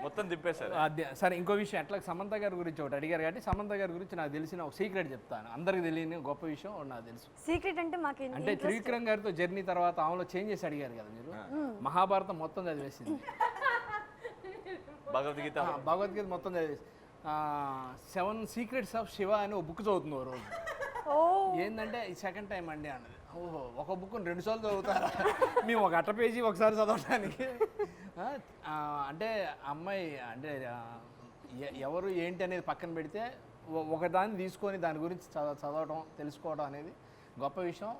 మొత్తం తిప్పేశారు. సరే, ఇంకో విషయం, ఎట్లా సమంత గారి గురించి ఒకటి అడిగారు కాబట్టి సమంత గారి గురించి నాకు తెలిసిన ఒక సీక్రెట్ చెప్తాను. అందరికి తెలియని గొప్ప విషయం నాకు తెలుసు. సీక్రెట్ అంటే మాకు అంటే త్రివిక్రమ్ గారితో జర్నీ తర్వాత ఆమెలో చేంజెస్ అడిగారు కదా మీరు, మహాభారతం మొత్తం చదివేసింది, భగవద్గీత మొత్తం చదివేసి 7 Secrets of Shiva అని ఒక బుక్ చదువుతుంది ఓ రోజు. ఏంటంటే ఈ సెకండ్ టైం అండి అన్నది. ఓహో, ఒక బుక్ 2 సార్లు చదువుతారా? మేము ఒక అట్ట పేజీ ఒకసారి చదవడానికి. అంటే అమ్మాయి అంటే ఎవరు ఏంటి అనేది పక్కన పెడితే ఒకదాన్ని తీసుకొని దాని గురించి చదవడం, తెలుసుకోవడం అనేది గొప్ప విషయం.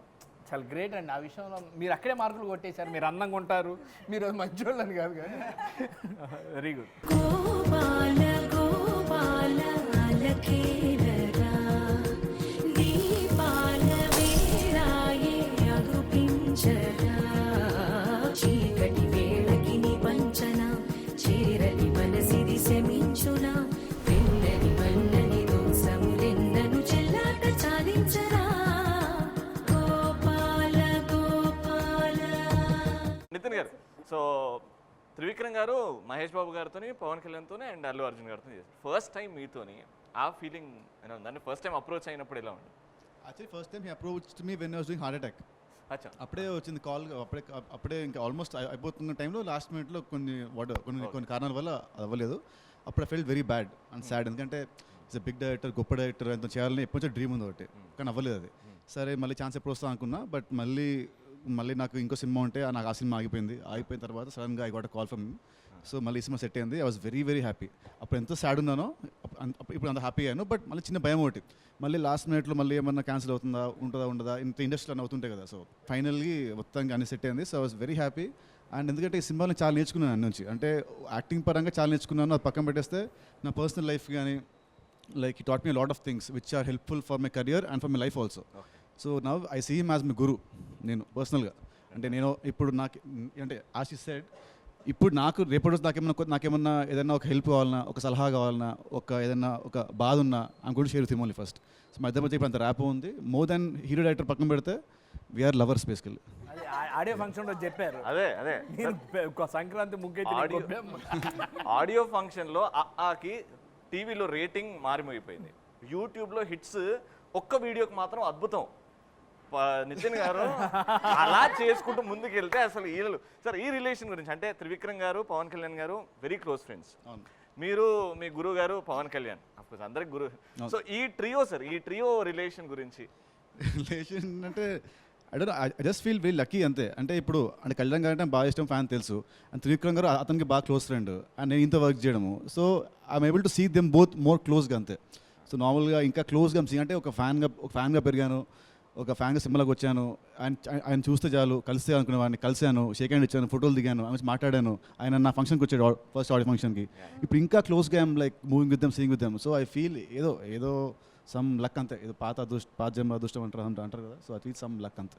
చాలా గ్రేట్ అండి. ఆ విషయంలో మీరు అక్కడే మార్కులు కొట్టేశారు. మీరు అందంగా ఉంటారు, మీరు మంచోళ్ళని కాదు కానీ. Very good. చీకటి వేళకి పంచన చేరని మనసిది శమించున వెన్నని మన్నని దోసములెన్నను చెల్లాట చాలించరా గోపాల గోపాల. నితిన్ గారు, సో త్రివిక్రమ్ గారు మహేష్ బాబు గారితో, పవన్ కళ్యాణ్తోనే అండ్ అల్లు అర్జున్ గారితో చేశారు. ఫస్ట్ టైం మీతోని ఆ ఫీలింగ్ ఎలా ఉంది? అంటే ఫస్ట్ టైం అప్రోచ్ అయినప్పుడు ఎలా ఉంది? Actually first time he approached me when I was doing heart attack. అప్పుడే వచ్చింది కాల్. అప్పుడే ఇంకా ఆల్మోస్ట్ అయిపోతున్న టైంలో లాస్ట్ మినిట్లో కొన్ని కారణాల వల్ల అవ్వలేదు. అప్పుడు I felt very bad and sad. ఎందుకంటే ఇట్స్ ఎ బిగ్ డైరెక్టర్, గొప్ప డైరెక్టర్, అంత చేయాలని ఎప్పటి డ్రీమ్ ఉంది ఒకటి, కానీ అవ్వలేదు అది. సరే మళ్ళీ ఛాన్స్ ఎప్పుడు వస్తా అనుకున్నా, బట్ మళ్ళీ నాకు ఇంకో సినిమా ఉంటే నాకు ఆ సినిమా ఆగిపోయిన తర్వాత సడన్గా I got a call from him. So మళ్ళీ ఈ సినిమా సెట్ అయింది. I was very very happy. అప్పుడు ఎంత సాడ్ ఉన్నానో ఇప్పుడు అంత హ్యాపీ అయ్యాను. బట్ మళ్ళీ చిన్న భయం ఒకటి, మళ్ళీ లాస్ట్ మినిట్లో మళ్ళీ ఏమన్నా క్యాన్సిల్ అవుతుందా, ఉండదా ఇంత ఇండస్ట్రీలో అని అవుతుంటాయి కదా. సో ఫైనల్లీ మొత్తంగా అన్ని సెట్ అయింది. So I was very happy. And ఎందుకంటే ఈ సినిమాని చాలా నేర్చుకున్నాను అన్ని నుంచి, అంటే యాక్టింగ్ పరంగా చాలా నేర్చుకున్నాను. అది పక్కన పెట్టేస్తే నా పర్సనల్ లైఫ్ కానీ like he taught me lot of things which are helpful for my career and for my life also. So now I see him as my guru. నేను పర్సనల్గా అంటే నేను ఇప్పుడు నాకు అంటే ఆశి సెడ్, ఇప్పుడు నాకు రేపటి రోజు నాకేమన్నా ఏదైనా ఒక హెల్ప్ కావాలన్నా, ఒక సలహా కావాలన్నా, ఏదైనా ఒక బాధ ఉన్నా I'm going to share with him only first. So మా ఇద్దరి మధ్య ఇప్పుడు అంత ర్యాప్ ఉంది. మోర్ దెన్ హీరో డైరెక్టర్ పక్కన పెడితే వీఆర్ లవర్స్ బేసికల్లీ. ఆడియో ఫంక్షన్లో చెప్పారు. అదే సంక్రాంతి ముగ్గు ఆడియో ఫంక్షన్లో ఆకి టీవీలో రేటింగ్ మారిపోయిపోయింది. యూట్యూబ్లో హిట్స్ ఒక్క వీడియోకి మాత్రం అద్భుతం. నితిన్ గారు అలా చేసుకుంటూ ముందుకు వెళ్తే అసలు వీళ్ళు సార్ ఈ రిలేషన్ గురించి అంటే త్రివిక్రమ్ గారు, పవన్ కళ్యాణ్ గారు వెరీ క్లోజ్ ఫ్రెండ్స్. మీరు మీ గురువు గారు పవన్ కళ్యాణ్, అఫ్కోర్స్ అందరికి గురువు. సో ఈ ట్రియో రిలేషన్ గురించి. రిలేషన్ అంటే I just feel very lucky అంతే. అంటే ఇప్పుడు అంటే కళ్యాణ్ గారు అంటే బాగా ఇష్టం, ఫ్యాన్ తెలుసు. అండ్ త్రివిక్రమ్ గారు అతనికి బాగా క్లోజ్ ఫ్రెండ్, అండ్ నేను ఇంత వర్క్ చేయడము. So I'm able to see them both more క్లోజ్గా అంతే. సో నార్మల్గా ఇంకా క్లోజ్గా అంటే ఒక ఫ్యాన్గా పెరిగాను. ఒక ఫ్యాన్గా సినిమాలోకి వచ్చాను, ఆయన చూస్తే చాలు కలిస్తే అనుకునే వాడిని కలిశాను, షేక్ హ్యాండ్ ఇచ్చాను, ఫోటోలు దిగాను, ఆయన మాట్లాడాను, ఆయన నా ఫంక్షన్కి వచ్చాడు, ఫస్ట్ ఆడియో ఫంక్షన్కి. ఇప్పుడు ఇంకా క్లోజ్గా I'm like moving with them, seeing with them. So I feel ఏదో సమ్ లక్ అంతే, ఏదో పాత జన్మ అదృష్టం అంటారు కదా. So I feel some luck అంతే.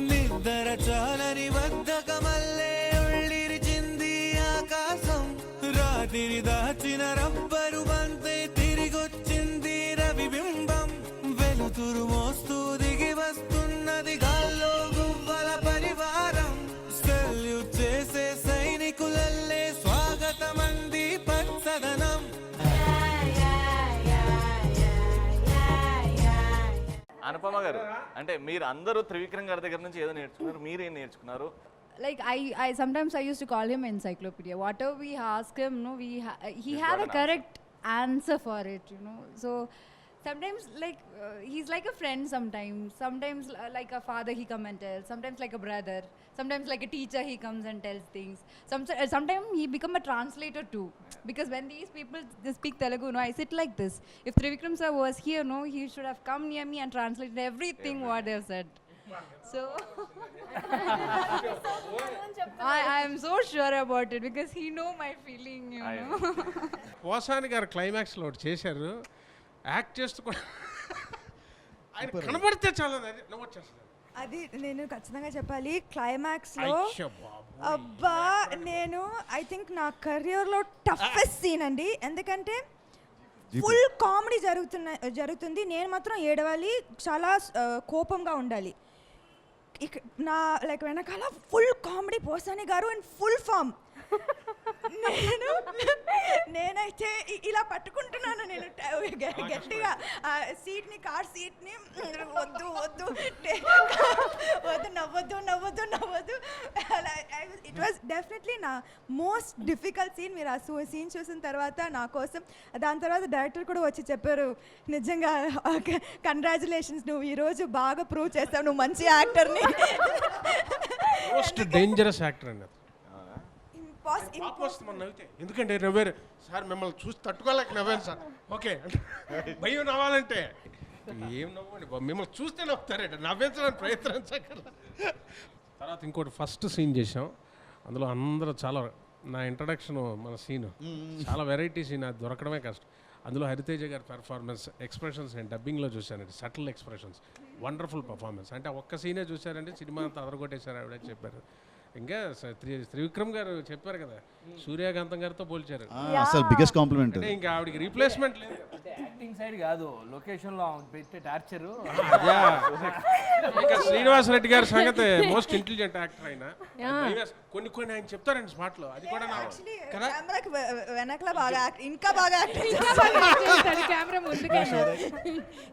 నిద్ర చాలని బద్ధకమల్లే ఉళ్ళిరిచింది ఆకాశం, రాత్రి దాచిన రబ్బరు బంతే తిరిగొచ్చింది రవిబింబం, వెలుతురు మోస్తూ దిగి వస్తున్నది గాల్లో గువ్వల పరివారం, సెల్యూట్ చేసే సైనికులల్లే స్వాగతమంది పచ్చదనం. అనుపమ గారు, అంటే మీరు అందరూ త్రివిక్రమ్ గారి దగ్గర నుంచి ఏదో నేర్చుకున్నారు, మీరేం నేర్చుకున్నారు? Like I sometimes I used to call him encyclopedia. Whatever we ask him, no, he have a correct answer for it, you know. So sometimes like he's like a friend sometimes like a father he come and tells, sometimes like a brother, sometimes like a teacher he comes and tells things. Sometimes he become a translator too, because when these people they speak Telugu, no, I sit like this. If Trivikram sir was here, no, he should have come near me and translated everything what they have said. So I am so sure about it because he know my feeling, you know. Posani గారు క్లైమాక్స్లో ఒకటి చేశారు, act చేస్తూ కూడా ఆయన కనబడితే చాలా నవ్వు వచ్చేస్తుంది. అది నేను ఖచ్చితంగా చెప్పాలి, క్లైమాక్స్లో అబ్బా నేను ఐ థింక్ నా కెరియర్లో టఫెస్ట్ సీన్ అండి. ఎందుకంటే ఫుల్ కామెడీ జరుగుతుంది, నేను మాత్రం ఏడవాలి, చాలా కోపంగా ఉండాలి. నా లైక్ వెనకాల ఫుల్ కామెడీ పోసాని గారు అండ్ ఫుల్ ఫామ్. నేనైతే ఇలా పట్టుకుంటున్నాను, నేను గట్టిగా సీట్ని, కార్ సీట్ని, వద్దు వద్దు వద్దు, నవ్వద్దు. ఇట్ వాజ్ డెఫినెట్లీ నా మోస్ట్ డిఫికల్ట్ సీన్. మీరు ఆ సీన్ చూసిన తర్వాత నా కోసం, దాని తర్వాత డైరెక్టర్ కూడా వచ్చి చెప్పారు, నిజంగా కంగ్రాచులేషన్స్, నువ్వు ఈరోజు బాగా ప్రూవ్ చేస్తావు, నువ్వు మంచి యాక్టర్ని. మోస్ట్ డేంజరస్ యాక్టర్ అండి. ఎందుకంటే నవ్వారు సార్, మిమ్మల్ని చూసి తట్టుకోలేక నవ్వాను సార్. ఓకే భయం నవ్వాలంటే ఏం నవ్వండి, మిమ్మల్ని చూస్తే నవ్వుతారంటే నవ్వించడానికి ప్రయత్నించగలరా. తర్వాత ఇంకోటి ఫస్ట్ సీన్ చేసాం, అందులో అందరూ చాలా, నా ఇంట్రడక్షన్ మన సీను చాలా వెరైటీ సీన్, అది దొరకడమే కష్టం. అందులో హరితేజ గారి పెర్ఫార్మెన్స్, ఎక్స్ప్రెషన్స్ నేను డబ్బింగ్లో చూశానండి, సటిల్ ఎక్స్ప్రెషన్స్, వండర్ఫుల్ పర్ఫార్మెన్స్. అంటే ఒక్క సీనే చూశారంటే సినిమా అంతా అదరగొట్టేశారు ఆవిడ చెప్పారు. ఇంకా త్రివిక్రమ్ గారు చెప్పారు కదా, సూర్యకాంతం గారితో పోల్చారు, అసలు బిగ్గెస్ట్ కాంప్లిమెంట్. అంటే ఇంకా ఆవిడకి రీప్లేస్మెంట్ లేదు. యాక్టింగ్ సైడ్ కాదు, లొకేషన్లో పెట్టే టార్చరు. ఇంకా శ్రీనివాస్ రెడ్డి గారి సంగతి మోస్ట్ ఇంటెలిజెంట్ యాక్టర్ అయినా కొన్ని ఆయన చెప్తారండి స్పాట్లో, అది కూడా వెనకల బాగా ఇంకా బాగా కెమెరా ముందుకే.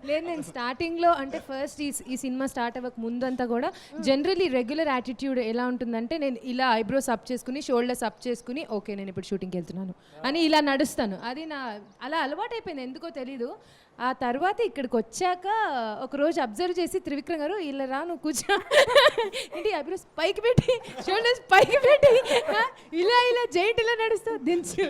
లేదు, నేను స్టార్టింగ్లో అంటే ఫస్ట్ ఈ సినిమా స్టార్ట్ అవ్వక ముందంతా కూడా జనరలీ రెగ్యులర్ యాటిట్యూడ్ ఎలా ఉంటుందంటే, నేను ఇలా ఐబ్రోస్ అప్ చేసుకుని, షోల్డర్స్ అప్ చేసుకుని, ఓకే నేను ఇప్పుడు షూటింగ్కి వెళ్తున్నాను అని ఇలా నడుస్తాను. అది అలా అలవాటు అయిపోయింది, ఎందుకో తెలీదు. ఆ తర్వాత ఇక్కడికి వచ్చాక ఒకరోజు అబ్జర్వ్ చేసి, త్రివిక్రమ్ గారు ఇలా రా, నువ్వు కూర్చో, ఏంటి ఐబ్రోస్ పైకి పెట్టి, షోల్డర్స్ పైకి పెట్టి, ఇలా జైంట్ ఇలా నడుస్తావు, దించు.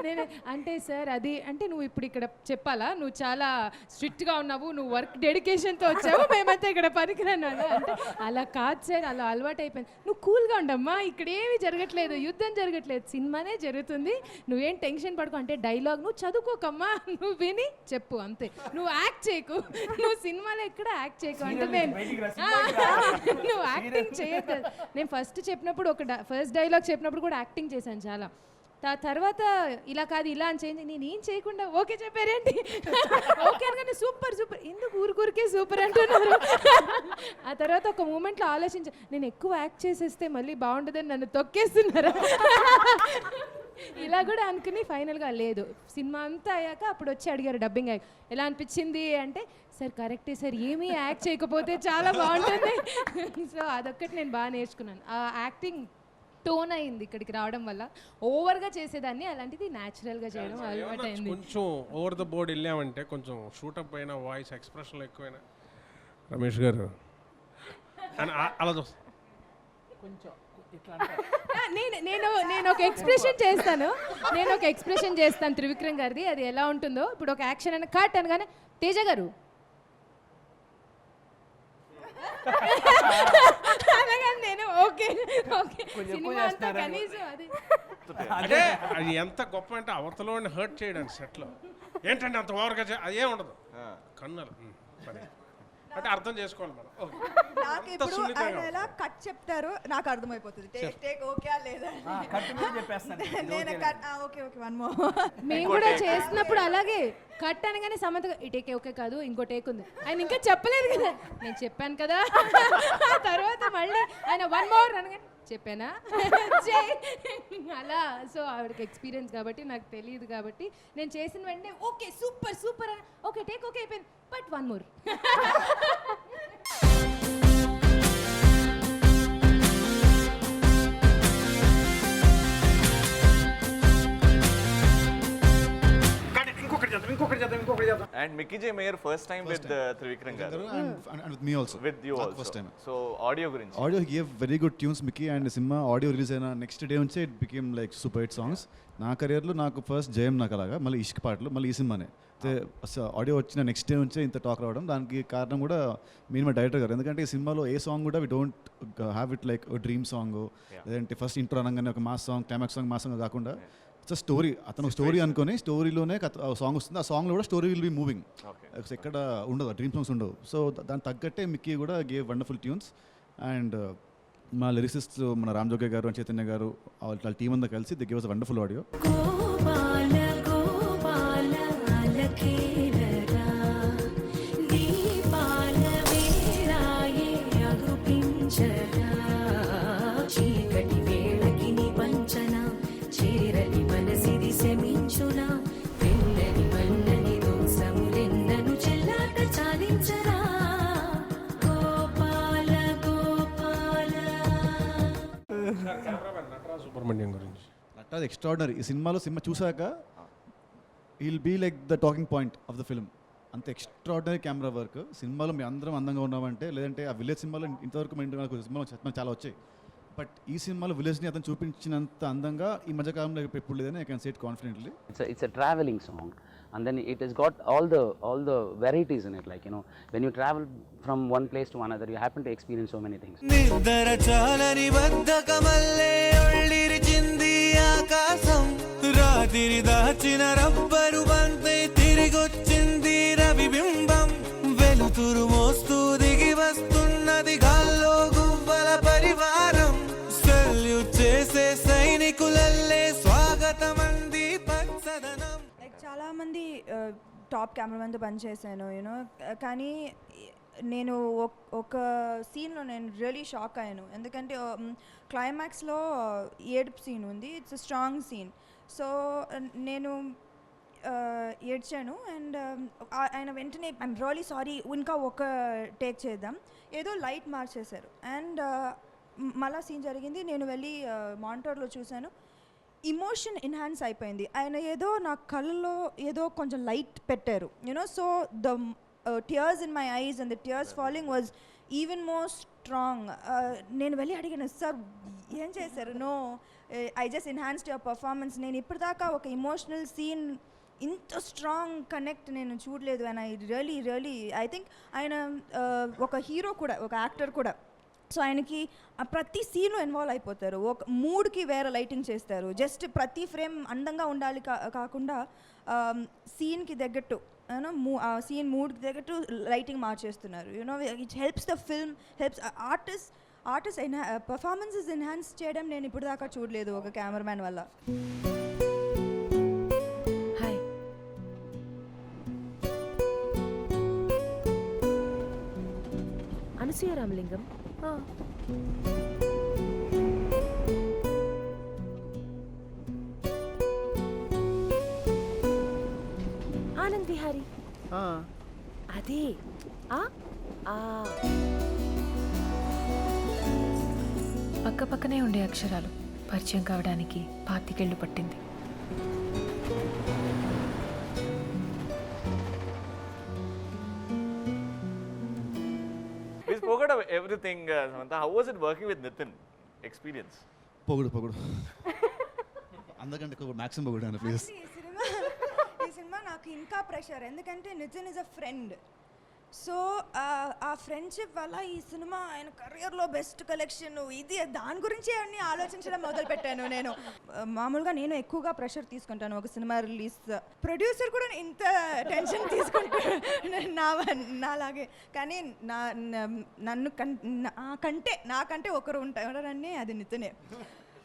నేను అంటే సార్ అది అంటే నువ్వు ఇప్పుడు ఇక్కడ చెప్పాలా, నువ్వు చాలా స్ట్రిక్ట్గా ఉన్నావు, నువ్వు వర్క్ డెడికేషన్తో వచ్చావు, మేమంతా ఇక్కడ పనికిరాను అంటే, అలా కాదు సార్, అలా అలవాటు అయిపోయింది, నువ్వు కూల్గా ఉండమ్మా, ఇక్కడ ఏమీ జరగట్లేదు, యుద్ధం జరగట్లేదు, సినిమానే జరుగుతుంది, నువ్వేం టెన్షన్ పడుకో. అంటే డైలాగ్ నువ్వు చదువుకోకమ్మా, నువ్వు విని చెప్పు అంతే, నువ్వు యాక్ట్ చేయకు, నువ్వు సినిమాలో ఎక్కడ యాక్ట్ చేయకు అంటే, నేను నువ్వు యాక్టింగ్ చేయొద్దు. నేను ఫస్ట్ చెప్పినప్పుడు ఫస్ట్ డైలాగ్ చెప్పినప్పుడు కూడా యాక్టింగ్ చేశాను చాలా. తర్వాత ఇలా కాదు ఇలా అని చేంజ్, నేను ఏం చేయకుండా ఓకే చెప్పారేంటి, ఓకే అనగానే సూపర్ ఎందుకు ఊరికే సూపర్ అంటున్నారు. ఆ తర్వాత ఒక మూమెంట్లో ఆలోచించా, నేను ఎక్కువ యాక్ట్ చేసేస్తే మళ్ళీ బాగుంటుందని నన్ను తొక్కేస్తున్నారా, ఇలా కూడా అనుకుని ఫైనల్గా లేదు. సినిమా అంతా అయ్యాక అప్పుడు వచ్చి అడిగారు డబ్బింగ్ ఎలా అనిపించింది అంటే, సార్ కరెక్టే సార్, ఏమీ యాక్ట్ చేయకపోతే చాలా బాగుంటుంది. సో అదొక్కటి నేను బాగా నేర్చుకున్నాను. ఆ యాక్టింగ్ టోన్ అయింది ఇక్కడికి రావడం వల్ల. ఓవర్గా చేసేదాన్ని, అలాంటిది న్యాచురల్గా చేయడం అలవాటు అయింది. కొంచెం ఓవర్ ద బోర్డ్ వెళ్ళామంటే కొంచెం షూటప్ అయినా, వాయిస్ ఎక్స్ప్రెషన్లు ఎక్కువైనా, రమేష్ గారు అలా చూస్తా కొంచెం నేను ఒక ఎక్స్ప్రెషన్ చేస్తాను త్రివిక్రమ్ గారిది, అది ఎలా ఉంటుందో. ఇప్పుడు ఒక యాక్షన్ అని కట్ అనగానే తేజ గారు అనగానే నేను ఓకే ఓకే సినిమా అంతా కనీసం అది అంటే అది ఎంత గొప్ప అంటే అవతలని హర్ట్ చేయడానికి సెట్లో ఏంటంటే అంత ఓవర్గా అదే ఉండదు కన్నులు సరే అంటే అర్థం చేసుకోవాలి మనం. నాకు ఇప్పుడు ఆయన ఎలా కట్ చెప్తారో నాకు అర్థమైపోతుంది. టేక్ ఓకే లేదా నేను cut okay okay one more. మేము కూడా చేసినప్పుడు అలాగే కట్ అనగానే సమంత ఈ టేక్ ఓకే కాదు ఇంకో టేక్ ఉంది ఆయన ఇంకా చెప్పలేదు కదా నేను చెప్పాను కదా తర్వాత మళ్ళీ ఆయన వన్ మోర్ అనగానే చెప్పానా అలా. సో ఆవిడకి ఎక్స్పీరియన్స్ కాబట్టి నాకు తెలియదు కాబట్టి నేను చేసిన వెంటనే okay super super okay take okay అయిపోయింది but one more. And Mickey J. Mayer first time with Trivikram garu and with me also. With you also. First time. So audio gurinchi. Audio, he gave very good tunes, Mickey, and cinema audio release అయిన next day నుంచే it became like super hit songs. నా కెరియర్లో నాకు first జయం నాకు అలాగా, మళ్ళీ ఇష్క్ పాటలు, మళ్ళీ ఈ సినిమానే. ఆడియో వచ్చిన నెక్స్ట్ డే నుంచే ఇంత టాక్ రావడం, దానికి కారణం కూడా మెయిన్ మా డైరెక్టర్ గారు. ఎందుకంటే ఈ సినిమాలో ఏ సాంగ్ కూడా we don't have it like dream song, లేదంటే ఫస్ట్ ఇంట్రో అనగానే ఒక mass song, climax song, mass song కాకుండా ఇట్స్ స్టోరీ. అతను స్టోరీ అనుకొని స్టోరీలోనే సాంగ్ వస్తుంది, ఆ సాంగ్లో కూడా స్టోరీ విల్ బీ మూవింగ్, ఎక్కడ ఉండదు, డ్రీమ్ సాంగ్స్ ఉండవు. సో దానికి తగ్గట్టే మిక్కీ కూడా గేవ్ వండర్ఫుల్ ట్యూన్స్. అండ్ మా లిరిసిస్ట్ మన రామ్ జోగే గారు, చైతన్య గారు, వాళ్ళ టీం అంతా కలిసి the give us wonderful audio. Subrahmanyam గురించి నటరాజ్ ఎక్స్ట్రాడినరీ. ఈ సినిమాలో సినిమా చూసాక will be like the talking point of the film. అంత ఎక్స్ట్రాడినరీ కెమెరా వర్క్. సినిమాలో మేము అందరం అందంగా ఉన్నామంటే, లేదంటే ఆ విలేజ్ సినిమాలో ఇంతవరకు సినిమాలో చాలా వచ్చాయి, బట్ ఈ సినిమాలో విలేజ్ని అతను చూపించినంత అందంగా ఈ మధ్యకాలంలో ఎప్పుడు లేదని I can say it confidently. It's a traveling song, and then it has got all the varieties in it, like, you know, when you travel from one place to another you happen to experience so many things. నిద్ర చాలని బద్ధకమల్లే ఒళ్ళిరిచింది ఆకాశం, రాత్రి దాచిన rubber బంతే తిరిగొచ్చింది రవిబింబం, వెలుతురు మోస్తూ దిగి వస్తున్నది గాల్లో గువ్వల పరివారం, సెల్యూట్ చేసే సైనికులల్లే స్వాగతమంది పచ్చదనం. లైక్ చాలామంది టాప్ కెమెరామెన్తో పనిచేశాను, యూనో, కానీ నేను ఒక సీన్లో నేను రియలీ షాక్ అయ్యాను. ఎందుకంటే క్లైమాక్స్లో ఏడుపు సీన్ ఉంది, it's a strong scene. So నేను ఏడ్చాను. అండ్ ఆయన వెంటనే ఐఎమ్ రియలీ సారీ, ఇంకా ఒక టేక్ చేద్దాం, ఏదో లైట్ మార్చేశారు. అండ్ మళ్ళా సీన్ జరిగింది, నేను వెళ్ళి మానిటర్లో చూశాను, ఇమోషన్ ఎన్హాన్స్ అయిపోయింది. ఆయన ఏదో నా కళ్ళలో ఏదో కొంచెం లైట్ పెట్టారు, you know. So the tears in my eyes and the tears falling was even more strong. నేను వెళ్ళి అడిగాను, సార్ ఏం చేశారు? No, I just enhanced your performance. నేను ఇప్పటిదాకా ఒక ఇమోషనల్ సీన్ ఇంత స్ట్రాంగ్ కనెక్ట్ నేను చూడలేదు. And I really I think ఆయన ఒక హీరో కూడా, ఒక యాక్టర్ కూడా. సో ఆయనకి ప్రతి సీన్లో ఇన్వాల్వ్ అయిపోతారు, ఒక మూడ్కి వేరే లైటింగ్ చేస్తారు. జస్ట్ ప్రతి ఫ్రేమ్ అందంగా ఉండాలి కాకుండా సీన్కి తగ్గట్టు, యూనో, సీన్ మూడ్కి తగ్గట్టు లైటింగ్ మార్చేస్తున్నారు. You know, it helps the film, helps artist performances enhance చేయడం నేను ఇప్పుడు దాకా చూడలేదు ఒక కెమెరామ్యాన్ వల్ల. హాయ్, అనసూయ రామలింగం. ఆనంద్ విహారీ. అదే పక్క పక్కనే ఉండే అక్షరాలు పరిచయం కావడానికి 25 ఏళ్ళు పట్టింది. We spoke about everything, Samantha. How was it working with Nitin? Experience? పొగుడు అందరికంటే మ్యాక్సిమం పొగుడు అన్న ప్లీజ్. ఈ సినిమా నాకు ఇంకా ప్రెషర్, ఎందుకంటే Nithin is a friend. So ఆ ఫ్రెండ్షిప్ వల్ల ఈ సినిమా ఆయన కెరియర్లో బెస్ట్ కలెక్షన్ ఇది దాని గురించి అన్ని ఆలోచించడం మొదలుపెట్టాను నేను. మామూలుగా నేను ఎక్కువగా ప్రెషర్ తీసుకుంటాను ఒక సినిమా రిలీజ్. ప్రొడ్యూసర్ కూడా ఇంత టెన్షన్ తీసుకుంటాను నాలాగే. కానీ నాకంటే ఒకరు ఉంటారని అది నితనే.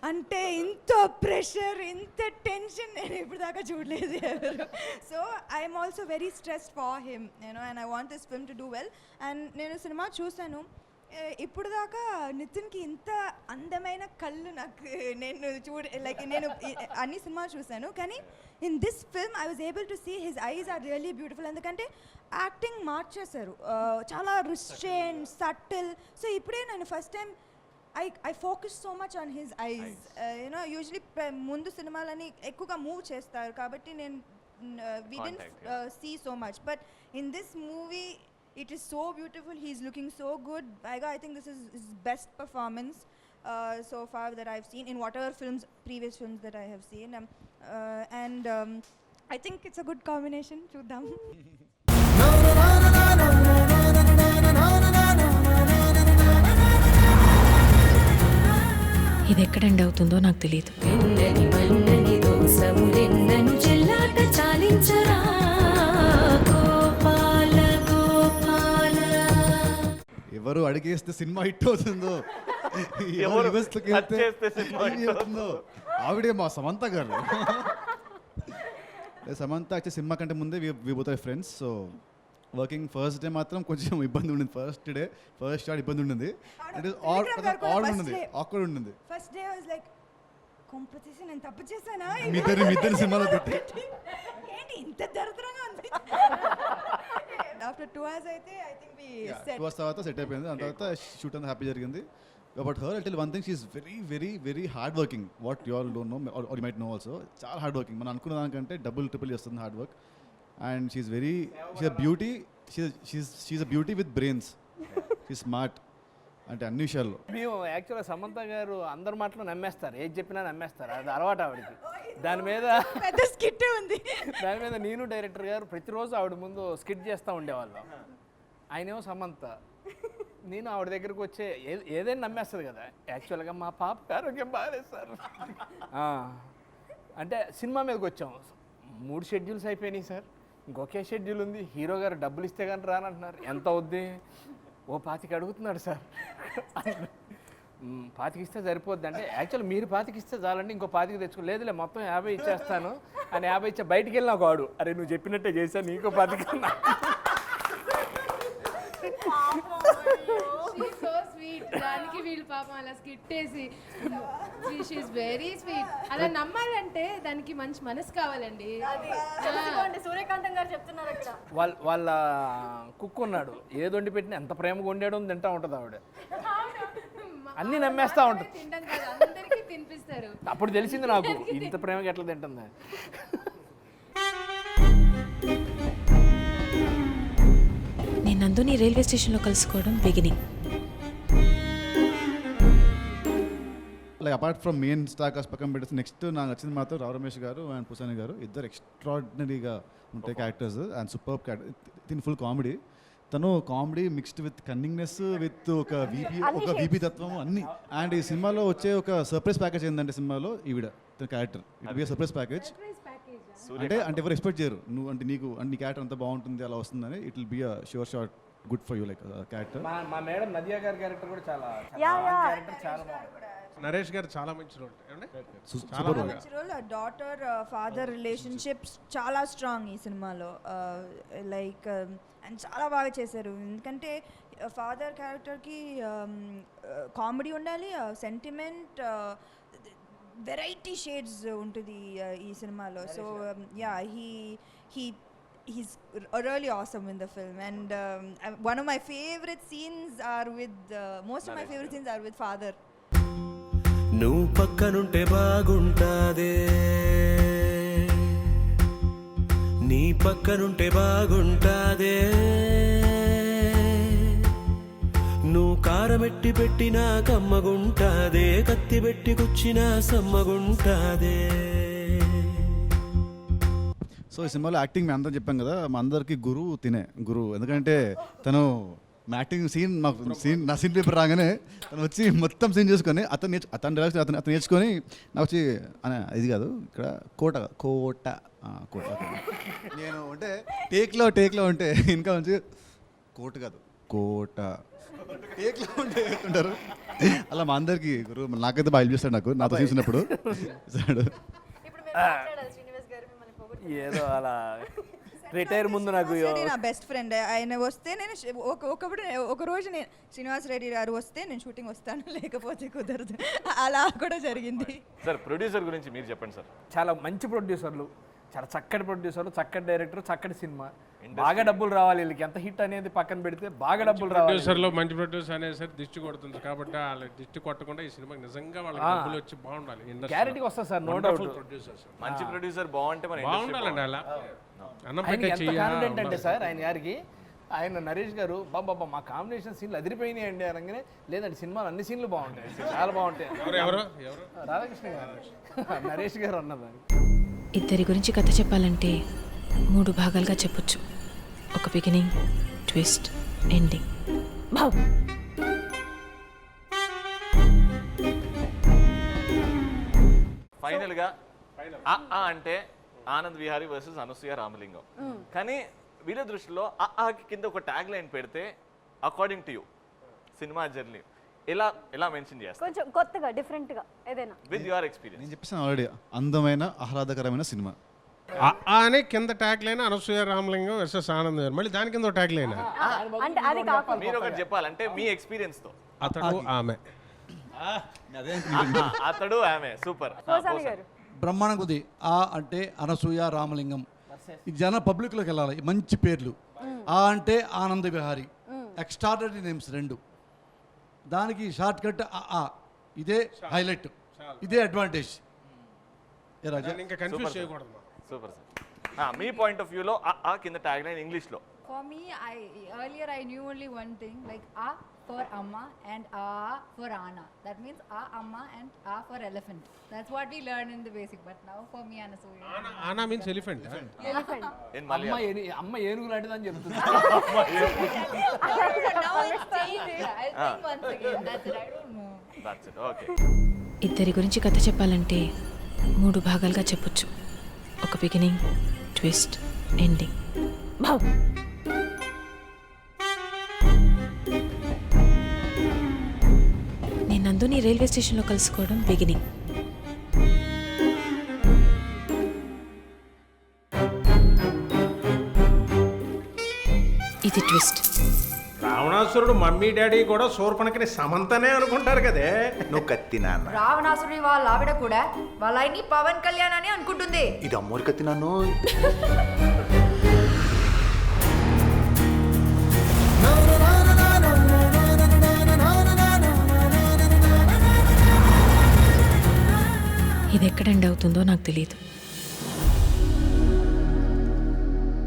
అంటే ఇంత ప్రెషర్ ఇంత టెన్షన్ నేను ఇప్పుడు దాకా చూడలేదు ఎవరు. So I'm also very stressed for him and I want this film to do well. And నేను సినిమా చూశాను, ఇప్పుడు దాకా నితిన్కి ఇంత అందమైన కళ్ళు నాకు నేను నేను అన్ని సినిమా చూశాను, కానీ in this film I was able to see his eyes are really beautiful. ఎందుకంటే యాక్టింగ్ మార్చేశారు, చాలా రిస్ట్రెయిన్ సటిల్. సో ఇప్పుడే నేను first time I focus so much on his eyes. Usually mundu cinemaలని ఎక్కువగా మూవ్ చేస్తారు కాబట్టి నేను we didn't see so much, but in this movie it is so beautiful. He's looking so good. I think this is his best performance so far that I've seen in whatever previous films that I have seen. And I think it's a good combination. చూద్దాం. ఇది ఎక్కడ end అవుతుందో నాకు తెలియదు. ఎవరు అడిగేస్తే cinema hit అవుతుందో, ఎవరు రివర్స్లోకి వెళ్తే హిట్ అవుతుందో ఆవిడే మా సమంత గారు. సమంత వచ్చే సినిమా కంటే ముందే we both are friends. So working first day మాత్రం కొంచెం ఇబ్బంది ఉండింది. ఫస్ట్ షాట్ ఇబ్బంది ఉండింది, అంటే ఆక్వర్డ్ ఉండింది. ఫస్ట్ డే వాజ్ లైక్ కొంపతీసి నేను తప్పు చేశానా, మీ ఇద్దరు సినిమాలో పెట్టి ఏంటి ఇంత దరిద్రంగా ఉంది. ఆఫ్టర్ 2 hours అయితే I think we set 2 hours తర్వాత సెట్ అయిపోయింది. దాని తర్వాత షూట్ అంతా హ్యాపీ జరిగింది. But her I tell one thing, she is very very very hard working. What you all don't know or you might know also. చాలా hard working, మనం అనుకున్న దానికంటే డబుల్ ట్రిపుల్ చేస్తుంది hard work. And she's a beauty. She's a beauty with brains. She's smart. అంటే అన్ని విషయాల్లో మేము యాక్చువల్గా సమంత గారు అందరి మాటలు నమ్మేస్తారు, ఏది చెప్పినా నమ్మేస్తారు, అది అలవాటు ఆవిడకి. దాని మీద పెద్ద స్కిట్ ఉంది. దాని మీద నేను డైరెక్టర్ గారు ప్రతిరోజు ఆవిడ ముందు స్కిట్ చేస్తూ ఉండేవాళ్ళం. ఆయనేమో సమంత, నేను ఆవిడ దగ్గరకు వచ్చే ఏదైనా నమ్మేస్తుంది కదా. యాక్చువల్గా మా పాప ఆరోగ్యం బాగాలేదు సార్ అంటే సినిమా మీదకి వచ్చాం. 3 షెడ్యూల్స్ అయిపోయినాయి సార్, ఇంకొకే షెడ్యూల్ ఉంది. హీరో గారు డబ్బులు ఇస్తే కానీ రానంటున్నారు. ఎంత అవుద్ది? 25 అడుగుతున్నాడు సార్. 25 ఇస్తే సరిపోద్ది అంటే, యాక్చువల్ మీరు 25 ఇస్తే చాలండి, ఇంకో 25 తెచ్చుకో. లేదులే మొత్తం 50 ఇచ్చేస్తాను అని 50 ఇచ్చా. బయటికి వెళ్ళిన ఒక వాడు, అరే నువ్వు చెప్పినట్టే చేశాను, నీకో 25 కన్నా. దానికి వీళ్ళు పాపం అలా స్కిట్ వేసి, షీఈస్ వెరీ స్వీట్. అలా నమ్మాలంటే దానికి మంచి మనసు కావాలండి. సూర్యకాంతం గారు చెప్తున్నారు అక్కడ. వాళ్ళ కుక్ ఉన్నాడు, ఏది వండి పెట్టినా ఎంత ప్రేమగా వండాడో తింటా ఉంటుంది ఆవిడ. అన్నీ నమ్మేస్తూ ఉంటుంది. తింటాం కదా, అందరికీ తినిపిస్తారు. అప్పుడు తెలిసింది నాకు ఇంత ప్రేమగా ఎట్లా తింటుంది. నేను నందుని రైల్వే స్టేషన్లో కలుసుకోవడం beginning. Like apart from main star cast పక్కన పెట్టేసి నెక్స్ట్ నాకు నచ్చింది మాత్రం రావు రమేష్ గారు అండ్ పుసాని గారు. ఇద్దరు ఎక్స్ట్రాడినరీగా ఉంటాయి క్యారెక్టర్స్ అండ్ సూపర్ క్యారెక్టర్. దీని ఫుల్ కామెడీ. తను comedy mixed with cunningness with ఒక వీపీ తత్వం అన్ని. అండ్ ఈ సినిమాలో వచ్చే ఒక సర్ప్రైజ్ ప్యాకేజ్ ఏంటంటే, సినిమాలో ఈవిడ తన character it be surprise package. అంటే ఎవరు ఎక్స్పెక్ట్ చేయరు, నువ్వు అంటే నీకు నీ క్యారెక్టర్ అంతా బాగుంటుంది అలా వస్తుందని. It will be a sure shot good for you like character. మా మేడం నదియా గారి క్యారెక్టర్ కూడా చాలా బాగుంది. నరేష్ గారు చాలా మంచి రోల్, చాలా మంచి రోల్. డాటర్ ఫాదర్ రిలేషన్షిప్స్ చాలా స్ట్రాంగ్ ఈ సినిమాలో. లైక్ అండ్ చాలా బాగా చేశారు. ఎందుకంటే ఫాదర్ క్యారెక్టర్కి కామెడీ ఉండాలి, సెంటిమెంట్, వెరైటీ షేడ్స్ ఉంటుంది ఈ సినిమాలో. So yeah he's really awesome in the film. And one of my favorite scenes are with most of my favorite scenes are with father. నువ్వు పక్కనుంటే బాగుంటాదే, నీ పక్కనుంటే బాగుంటాదే, నువ్వు కారమెట్టి పెట్టినా కమ్మగుంటాదే, కత్తి పెట్టి కుచ్చినా సమ్మగుంటాదే. సో ఈ సినిమాలో యాక్టింగ్ మేము అందరం చెప్పాం కదా, మా అందరికి గురువు ఎందుకంటే తను మా యాక్టింగ్ నా సీన్ పేపర్ రాగానే తను వచ్చి మొత్తం సీన్ చేసుకొని అతను డైలాగ్స్ అతను నేర్చుకొని నాకు వచ్చి ఇది కాదు ఇక్కడ కోట నేను అంటే టేక్లో ఉంటే ఇంకా మంచి కోట కాదు కోట టేక్లో ఉంటే ఉంటారు. అలా మా అందరికి గురువు, నాకైతే బాగా హెల్ప్ చేస్తాడు, నాతో చూసినప్పుడు ఏదో అలా రిటైర్ ముందు నాకు నా బెస్ట్ ఫ్రెండ్ ఆయన వస్తే నేను ఒక రోజు నేను శ్రీనివాస్ రెడ్డి గారు వస్తే నేను షూటింగ్ వస్తాను, లేకపోతే కుదరదు. అలా కూడా జరిగింది. సార్ ప్రొడ్యూసర్ గురించి మీరు చెప్పండి సార్. చాలా మంచి ప్రొడ్యూసర్లు, చాలా చక్కటి ప్రొడ్యూసర్లు, చక్కటి డైరెక్టర్, చక్కటి సినిమా, బాగా డబ్బులు రావాలి వీళ్ళకి. ఎంత హిట్ అనేది పక్కన పెడితే బాగా డబ్బులు రావాలి. ప్రొడ్యూసర్లో మంచి ప్రొడ్యూసర్ అనేసరి దిష్టి కొడుతుంది కాబట్టి వాళ్ళ దిష్టి కొట్టకుండా ఈ సినిమాకి నిజంగా వాళ్ళకి డబ్బులు వచ్చి బాగుండాలి. గ్యారెంటీగా వస్తుంది సార్, నో డౌట్. మంచి ప్రొడ్యూసర్ బాగుంటే మన బాగుండాలండి. అలా అంటే సార్ ఆయన గారికి ఆయన నరేష్ గారు బాబా మా కాంబినేషన్ సీన్లు అదిరిపోయినాయి అండి అనగానే, లేదండి సినిమాలు అన్ని సీన్లు బాగుంటాయి, చాలా బాగుంటాయి. రాధాకృష్ణ గారు, నరేష్ గారు అన్నదాన్ని. ఇద్దరి గురించి కథ చెప్పాలంటే 3 భాగాలుగా చెప్పొచ్చు. ఒక బిగినింగ్, ట్విస్ట్, ఎండింగ్. ఫైనల్గా అంటే ఆనంద్ విహారీ వర్సెస్ అనసూయ రామలింగం. కానీ వీళ్ళ దృష్టిలో ఆకి కింద ఒక ట్యాగ్ లైన్ పెడితే according to you cinema journey ఎలా మెన్షన్ చేస్తారు? కొంచెం కొత్తగా డిఫరెంట్గా ఏదైనా విత్ యువర్ ఎక్స్పీరియన్స్. నేను చెప్పేసాను ఆల్రెడీ, అందమైన ఆహ్లాదకరమైన సినిమా అని కింద tag line Anasuya Ramalingam versus Anand Vihari, మళ్ళీ దాని కింద ట్యాగ్ లైన్ అంటే అది కాకుండా మీరు ఒకటి చెప్పాలంటే మీ ఎక్స్పీరియన్స్ తో. అతడు ఆమె, అతడు ఆమె. సూపర్. బ్రహ్మాండం కొద్ది అంటే అనసూయ రామలింగం, ఈ జన పబ్లిక్లోకి వెళ్ళాలి. మంచి పేర్లు. అంటే ఆనంద విహారీ, ఎక్స్ట్రాడనరీ నేమ్స్ 2. దానికి షార్ట్ కట్ ఇదే హైలైట్, ఇదే అడ్వాంటేజ్. ఇంకా కన్ఫ్యూజ్ చేయకూడదు. Super sir. Me point of వ్యూలో కింద ట్యాగ్ లైన్ ఇంగ్లీష్లో? For me, earlier I knew only one thing, like A for Amma and A for Anna. That means A Amma and A for elephant. That's what we learned in the basic. But now for me, Anasuya. Anna means elephant. Elephant. అమ్మ ఏనుగు లాంటిదని చెప్తుంది. Now it's changed. I'll think once again. That's it. I don't know. That's it. Okay. ఇద్దరి గురించి కథ చెప్పాలంటే 3 భాగాలుగా చెప్పొచ్చు. ఒక బిగినింగ్, ట్విస్ట్, ఎండింగ్. నేను నందుని రైల్వే స్టేషన్లో కలుసుకోవడం బిగినింగ్. ఇది ట్విస్ట్. రావణాసురుడు మమ్మీ డాడీ కూడా శూర్పణఖని సమంతనే అనుకుంటారు కదే. నువ్వు కత్తి నాన్న. రావణాసురుడి వాళ్ళ ఆవిడ కూడా వాళ్ళ ఆయన్ని పవన్ కళ్యాణ్ అని అనుకుంటుంది. ఇది అమ్మోరి కత్తి నాన్న. ఇది ఎక్కడ ఎండ్ అవుతుందో నాకు తెలియదు.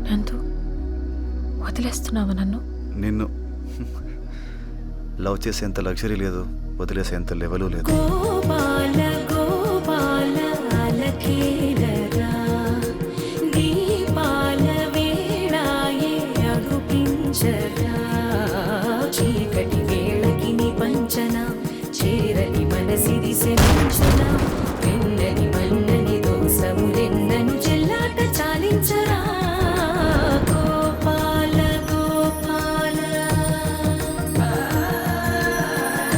నందు, వదిలేస్తున్నావా నన్ను? నిన్ను లవ్ చేసేంత లగ్జరీ లేదు, వదిలేసేంత లెవెలు లేదు. గోపాల గోపాల అలకేలరా దీపాల వేళాయే అగుపించరా చీకటి వేళకి నీ పంచన చేరని మనసిది శమించన వెన్నని మన్నని దోసములెన్నను చెల్లాట చాలించరా Gopala Gopala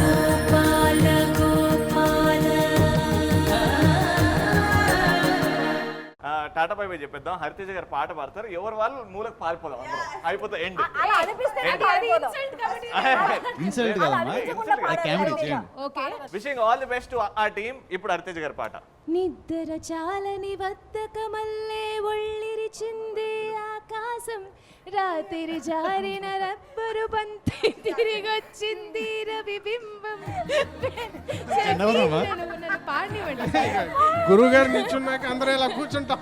Gopala Gopala. Tata bye bye చెప్పేద్దాం. హరితేజ గారు పాట పాడతారు, ఎవరు వాళ్ళు మూలకు పారిపోదాం, అందరం అయిపోతా. ఎండ్. అలా అనిపిస్తే ఇన్సల్ట్ కాదమ్మా, కామెడీ చేయండి. Okay, wishing all the best to ఆ టీమ్. ఇప్పుడు హరితేజ గారి పాట. నిద్ర చాలని బద్దకమల్లే ఒళ్ళిరిచింది ఆకాశం రాత్రి జారిన రబ్బరు బంతి తిరిగొచ్చింది రవిబింబం. పాడినివ్వండి. గురువు గారు నిల్చున్నాక అందరూ ఇలా కూర్చుంటాం.